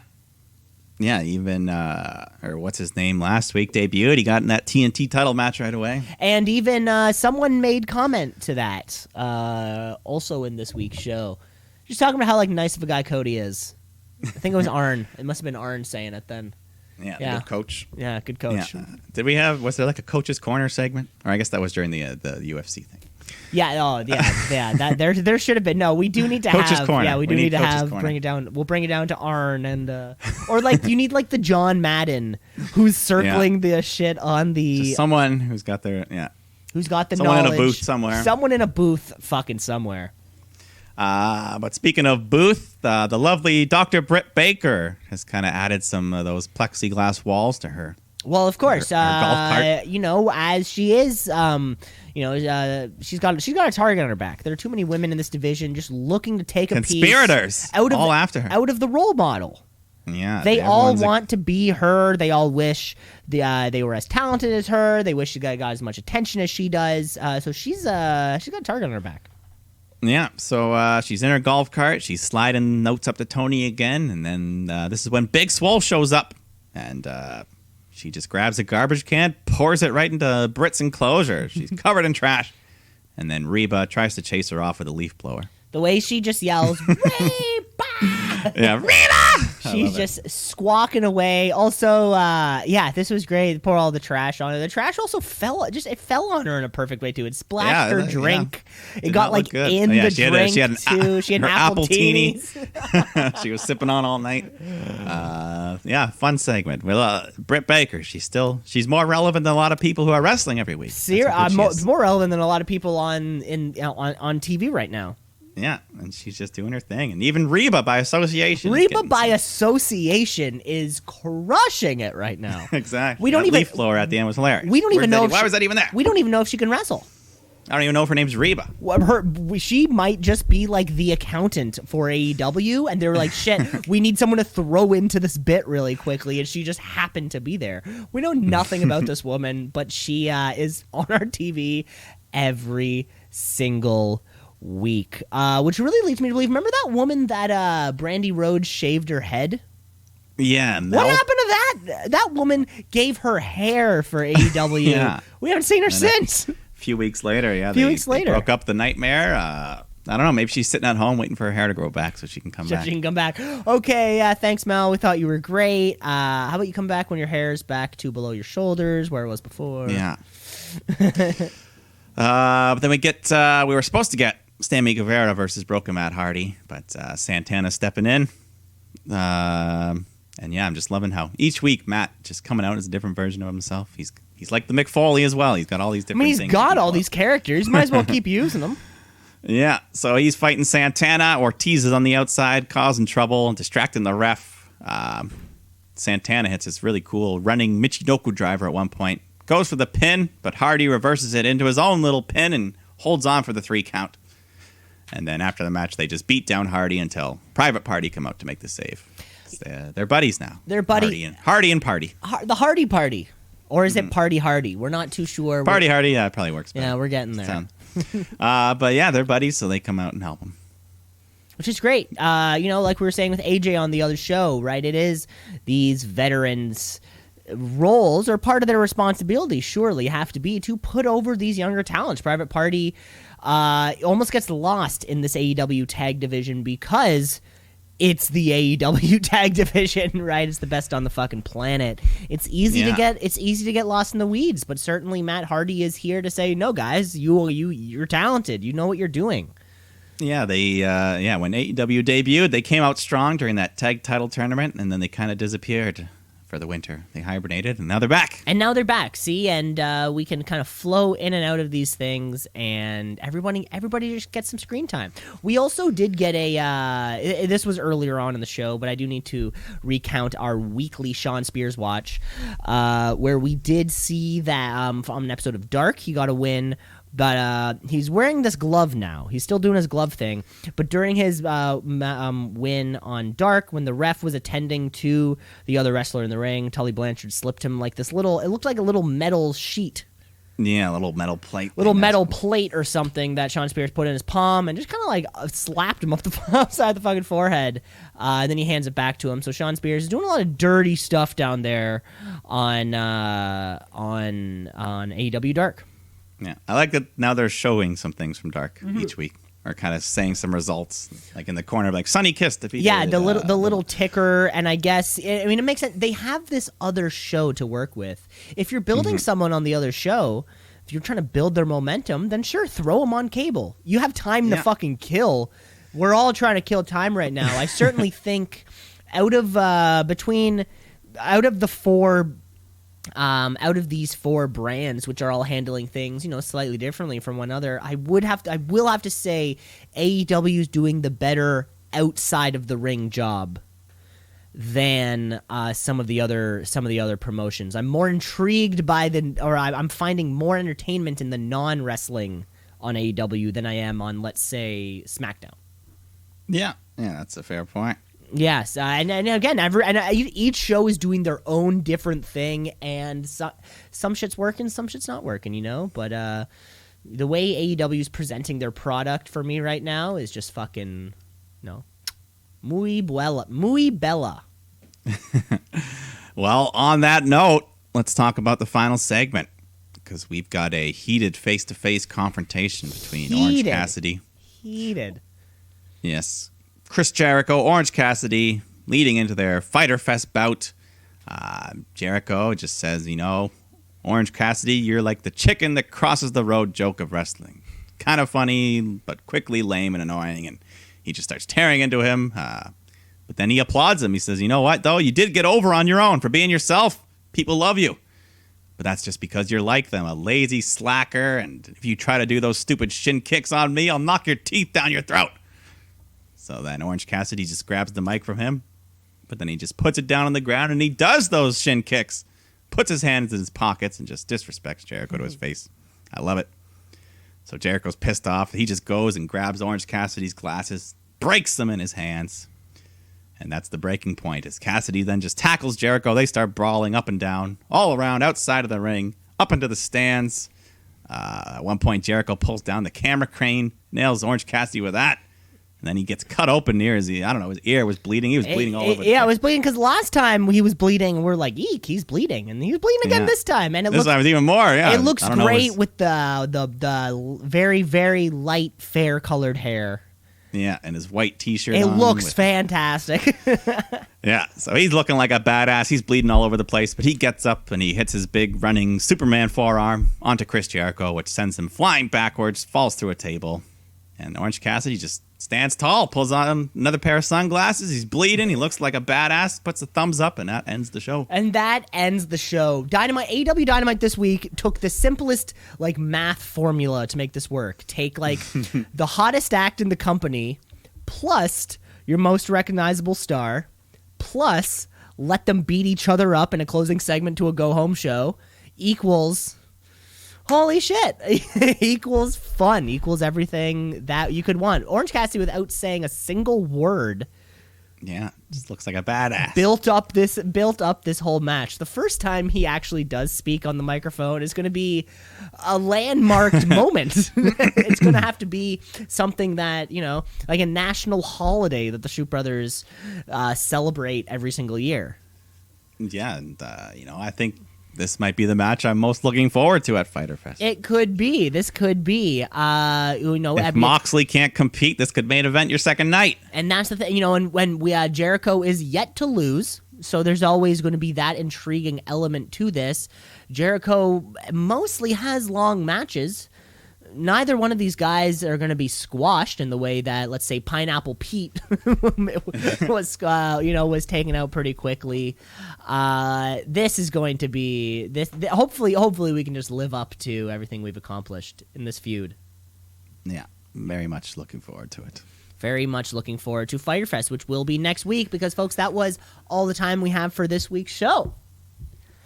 Yeah, even, or what's his name, last week debuted. He got in that TNT title match right away. And even someone made comment to that also in this week's show. Just talking about how nice of a guy Cody is. I think it was Arn. It must have been Arn saying it then. Yeah, Yeah. good coach. Yeah, good coach. Yeah. Was there a coach's corner segment? Or I guess that was during the UFC thing. Yeah, yeah. There should have been. No, we do need to Coach's have. corner. Yeah, we do We need need to Coach's have. corner. Bring it down. We'll bring it down to Arn and or you need the John Madden who's circling the shit on the Just someone who's got their who's got the someone in a knowledge. booth somewhere. Someone in a booth, fucking somewhere. But speaking of booth, the lovely Dr. Britt Baker has kind of added some of those plexiglass walls to her. Well, of course, her golf cart. As she is, she's got a target on her back. There are too many women in this division just looking to take a piece Conspirators all after her. out of the role model. Yeah, They all everyone's want to be her. They all wish they were as talented as her. They wish she got as much attention as she does. So she's got a target on her back. Yeah, so she's in her golf cart. She's sliding notes up to Tony again, and then this is when Big Swole shows up, and she just grabs a garbage can, pours it right into Britt's enclosure. She's covered in trash, and then Reba tries to chase her off with a leaf blower. The way she just yells, Reba! Yeah, Reba! She's just squawking away. Also, this was great. Pour all the trash on her. The trash also fell on her in a perfect way too. It splashed her drink. It got in the drink too. She had an apple teeny. She was sipping on all night. Fun segment. Well, Britt Baker, she's more relevant than a lot of people who are wrestling every week. More relevant than a lot of people on TV right now. Yeah, and she's just doing her thing. And even Reba by association. Reba by association is crushing it right now. Exactly. We don't that even leaf blower at the end was hilarious. We don't even know why was that even there? We don't even know if she can wrestle. I don't even know if her name's Reba. She might just be the accountant for AEW, and they were like, shit, we need someone to throw into this bit really quickly, and she just happened to be there. We know nothing about this woman, but she is on our TV every single week, which really leads me to believe, remember that woman that Brandy Rhodes shaved her head? Yeah. What happened to that? That woman gave her hair for AEW. Yeah. We haven't seen her since. A few weeks later, they broke up the nightmare. I don't know, maybe she's sitting at home waiting for her hair to grow back so she can come back. She can come back. Okay, thanks, Mel. We thought you were great. How about you come back when your hair's back to below your shoulders, where it was before? Yeah. But then we were supposed to get Sammy Guevara versus Broken Matt Hardy, but Santana stepping in. I'm just loving how each week Matt just coming out as a different version of himself. He's like the Mick Foley as well. He's got all these different things. He's got all these characters. Might as well keep using them. Yeah, so he's fighting Santana. Ortiz is on the outside, causing trouble, distracting the ref. Santana hits this really cool running Michinoku driver at one point. Goes for the pin, but Hardy reverses it into his own little pin and holds on for the 3 count. And then after the match, they just beat down Hardy until Private Party come out to make the save. They're buddies now. They're buddies. Hardy and Party. The Hardy Party. Or is it Party Hardy? We're not too sure. Party Hardy, yeah, it probably works better. Yeah, we're getting there. But yeah, they're buddies, so they come out and help them. Which is great. Like we were saying with AJ on the other show, right? It is these veterans' roles or part of their responsibility, surely, have to be to put over these younger talents. Private Party almost gets lost in this AEW tag division because it's the AEW tag division, right? It's the best on the fucking planet. It's easy to get lost in the weeds, but certainly Matt Hardy is here to say, no, guys, you're talented. You know what you're doing. Yeah, when AEW debuted, they came out strong during that tag title tournament, and then they kind of disappeared for the winter. They hibernated, and now they're back. See, and we can kind of flow in and out of these things, and everybody just gets some screen time. We also did get this was earlier on in the show, but I do need to recount our weekly Sean Spears watch, where we did see that on an episode of Dark, he got a win But he's wearing this glove now. He's still doing his glove thing. But during his win on Dark, when the ref was attending to the other wrestler in the ring, Tully Blanchard slipped him like this little, it looked like a little metal sheet. Yeah, a little metal plate. Metal plate or something that Sean Spears put in his palm and just kind of like slapped him up the upside the fucking forehead. And then he hands it back to him. So Sean Spears is doing a lot of dirty stuff down there on AEW Dark. Yeah, I like that now they're showing some things from Dark each week, or kind of saying some results, like in the corner, like Sonny Kiss defeated. Yeah, the little ticker, and I guess I mean it makes sense. They have this other show to work with. If you're building someone on the other show, if you're trying to build their momentum, then sure, throw them on cable. You have time to fucking kill. We're all trying to kill time right now. I certainly think out of these four brands, which are all handling things, slightly differently from one another, I will have to say AEW is doing the better outside of the ring job than some of the other promotions. I'm more intrigued by I'm finding more entertainment in the non-wrestling on AEW than I am on, let's say, SmackDown. Yeah, that's a fair point. Yes, and again, each show is doing their own different thing, and some shit's working, some shit's not working, But the way AEW is presenting their product for me right now is just fucking muy bella. Well, on that note, let's talk about the final segment, because we've got a heated face-to-face confrontation between Orange Cassidy. Heated. Yes. Chris Jericho, Orange Cassidy, leading into their Fyter Fest bout. Jericho just says, Orange Cassidy, you're like the chicken that crosses the road joke of wrestling. Kind of funny, but quickly lame and annoying. And he just starts tearing into him. But then he applauds him. He says, you know what, though? You did get over on your own for being yourself. People love you. But that's just because you're like them, a lazy slacker. And if you try to do those stupid shin kicks on me, I'll knock your teeth down your throat. So then Orange Cassidy just grabs the mic from him, but then he just puts it down on the ground and he does those shin kicks, puts his hands in his pockets and just disrespects Jericho to his face. I love it. So Jericho's pissed off. He just goes and grabs Orange Cassidy's glasses, breaks them in his hands. And that's the breaking point, as Cassidy then just tackles Jericho. They start brawling up and down, all around, outside of the ring, up into the stands. At one point, Jericho pulls down the camera crane, nails Orange Cassidy with that. And then he gets cut open near his ear was bleeding. He was bleeding all over. Yeah, it was bleeding because last time he was bleeding, we're like, eek, he's bleeding. And he was bleeding again this time. And this time was even more, yeah. It looks great with the very, very light, fair-colored hair. Yeah, and his white T-shirt It looks fantastic. Yeah, so he's looking like a badass. He's bleeding all over the place, but he gets up and he hits his big running Superman forearm onto Chris Jericho, which sends him flying backwards, falls through a table. And Orange Cassidy just stands tall, pulls on him another pair of sunglasses. He's bleeding. He looks like a badass, puts a thumbs up, and that ends the show. AEW Dynamite this week took the simplest math formula to make this work. Take the hottest act in the company, plus your most recognizable star, plus let them beat each other up in a closing segment to a go-home show, equals... holy shit. Equals fun, equals everything that you could want. Orange Cassidy, without saying a single word, yeah, just looks like a badass. Built up this whole match. The first time he actually does speak on the microphone is going to be a landmarked moment. It's going to have to be something that, like a national holiday that the Shoot Brothers celebrate every single year. Yeah, and I think this might be the match I'm most looking forward to at Fyter Fest. It could be. This could be. If Moxley can't compete, this could main event your second night. And that's the thing. And when Jericho is yet to lose, so there's always going to be that intriguing element to this. Jericho mostly has long matches. Neither one of these guys are going to be squashed in the way that, let's say, Pineapple Pete was taken out pretty quickly. This is going to be this. Hopefully, we can just live up to everything we've accomplished in this feud. Yeah, very much looking forward to it. Very much looking forward to Fyter Fest, which will be next week. Because, folks, that was all the time we have for this week's show.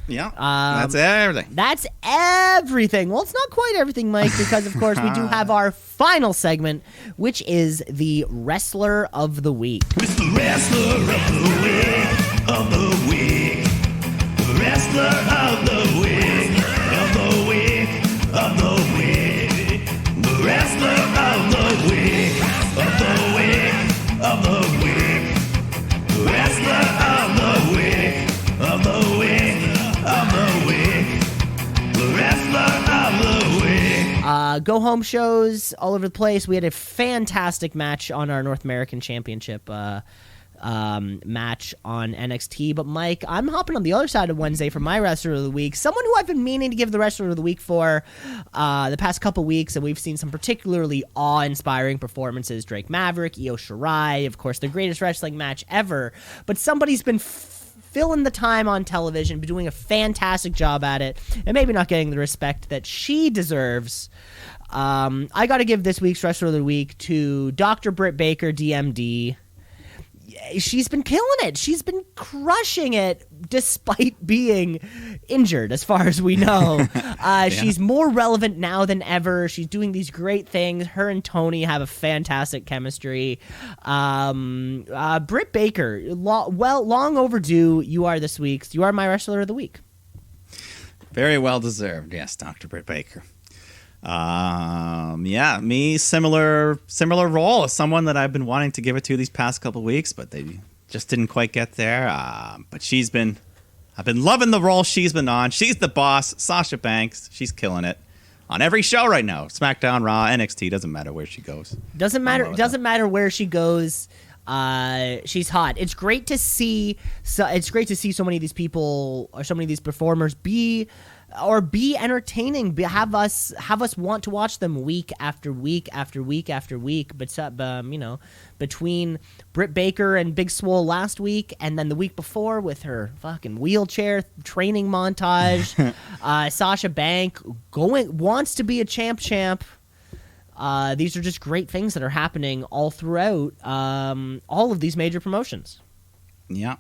Yeah, that's everything. That's everything. Well, it's not quite everything, Mike, because, of course, we do have our final segment, which is the Wrestler of the Week. It's the Wrestler of the Week, of the Week. Wrestler of the Week, of the Week, of the Week. The Wrestler of the Week, of the Week, of the Week. The Wrestler of the Week, of the Week, of the Week. The Wrestler of the Week. Go home shows all over the place. We had a fantastic match on our North American Championship match on NXT. But Mike, I'm hopping on the other side of Wednesday for my Wrestler of the Week. Someone who I've been meaning to give the Wrestler of the Week for the past couple weeks, and we've seen some particularly awe-inspiring performances. Drake Maverick, Io Shirai, of course, the greatest wrestling match ever. But somebody's been filling the time on television, been doing a fantastic job at it, and maybe not getting the respect that she deserves. I got to give this week's Wrestler of the Week to Dr. Britt Baker, DMD. She's been killing it. She's been crushing it despite being injured, as far as we know. She's more relevant now than ever. She's doing these great things. Her and Tony have a fantastic chemistry. Britt Baker, long overdue. You are this week's. You are my Wrestler of the Week. Very well deserved. Yes, Dr. Britt Baker. Me, similar role as someone that I've been wanting to give it to these past couple weeks, but they just didn't quite get there. But I've been loving the role she's been on. She's the boss, Sasha Banks. She's killing it on every show right now. SmackDown, Raw, NXT, doesn't matter where she goes. Doesn't matter where she goes. She's hot. It's great to see. It's great to see so many of these people or so many of these performers be entertaining. Have us want to watch them week after week after week after week. But between Britt Baker and Big Swole last week, and then the week before with her fucking wheelchair training montage, Sasha Banks wants to be a champ. These are just great things that are happening all throughout all of these major promotions. Yeah.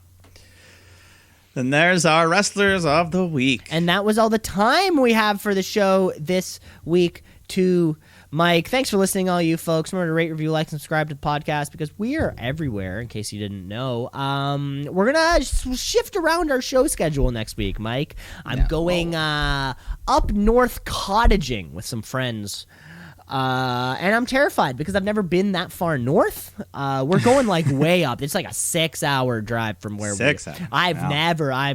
Then there's our Wrestlers of the Week. And that was all the time we have for the show this week. To Mike, thanks for listening, all you folks. Remember to rate, review, like, subscribe to the podcast, because we are everywhere, in case you didn't know. We're going to shift around our show schedule next week, Mike. I'm going up north cottaging with some friends. And I'm terrified because I've never been that far north. We're going like way up. It's like a 6-hour drive from where 6 hours. I've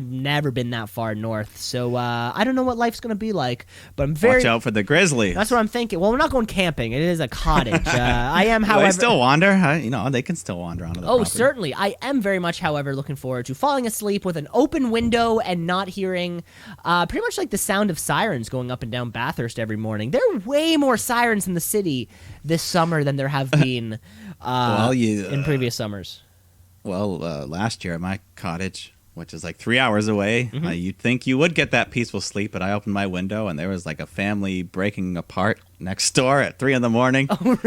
never been that far north. So I don't know what life's gonna be like. But I'm very watch out for the grizzlies. That's what I'm thinking. Well, we're not going camping. It is a cottage. I am, however, they still wander. They can still wander onto the property. Certainly. I am very much, however, looking forward to falling asleep with an open window and not hearing pretty much like the sound of sirens going up and down Bathurst every morning. There are way more sirens in the city this summer than there have been in previous summers. Last year at my cottage, which is like 3 hours away, you'd think you would get that peaceful sleep, but I opened my window and there was like a family breaking apart next door at 3 a.m. Oh,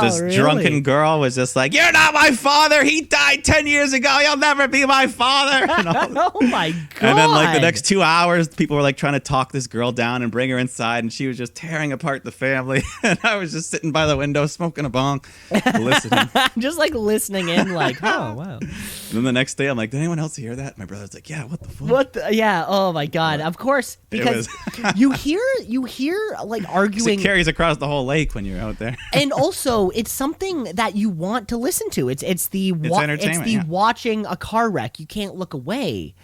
This drunken girl was just like, "You're not my father. He died 10 years ago. You'll never be my father." Oh my god! And then like the next 2 hours, people were like trying to talk this girl down and bring her inside, and she was just tearing apart the family. And I was just sitting by the window smoking a bong, listening. Just like listening in, like, oh wow. And then the next day, I'm like, "Did anyone else hear that?" My brother's like, "Yeah, what the fuck?" Oh my god! Of course, because you hear like arguing. It carries across the whole lake when you're out there. And also, it's something that you want to listen to. It's entertainment. Watching a car wreck. You can't look away.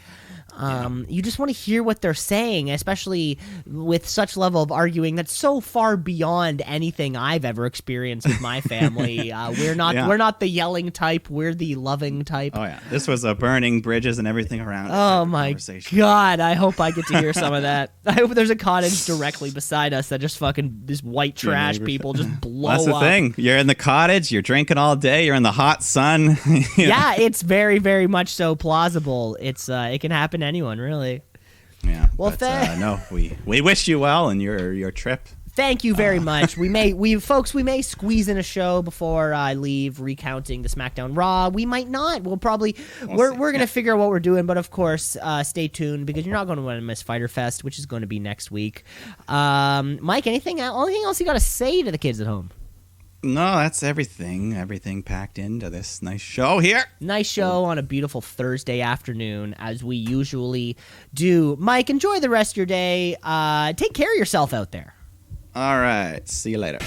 You just want to hear what they're saying, especially with such level of arguing that's so far beyond anything I've ever experienced with my family. We're not the yelling type. We're the loving type. Oh yeah, this was burning bridges and everything around. Oh my god! I hope I get to hear some of that. I hope there's a cottage directly beside us that just fucking this white trash people just blow up. That's the thing. You're in the cottage. You're drinking all day. You're in the hot sun. Yeah, it's very, very much so plausible. It can happen to anyone, really. Yeah. Well, no, we wish you well in your trip. Thank you very much. We may squeeze in a show before I leave, recounting the SmackDown Raw. We might not. We're gonna figure out what we're doing, but of course, stay tuned because you're not going to want to miss Fyter Fest, which is going to be next week. Mike, anything else you got to say to the kids at home? No, that's everything. Everything packed into this nice show here. Nice show on a beautiful Thursday afternoon, as we usually do. Mike, enjoy the rest of your day. Take care of yourself out there. All right. See you later. 2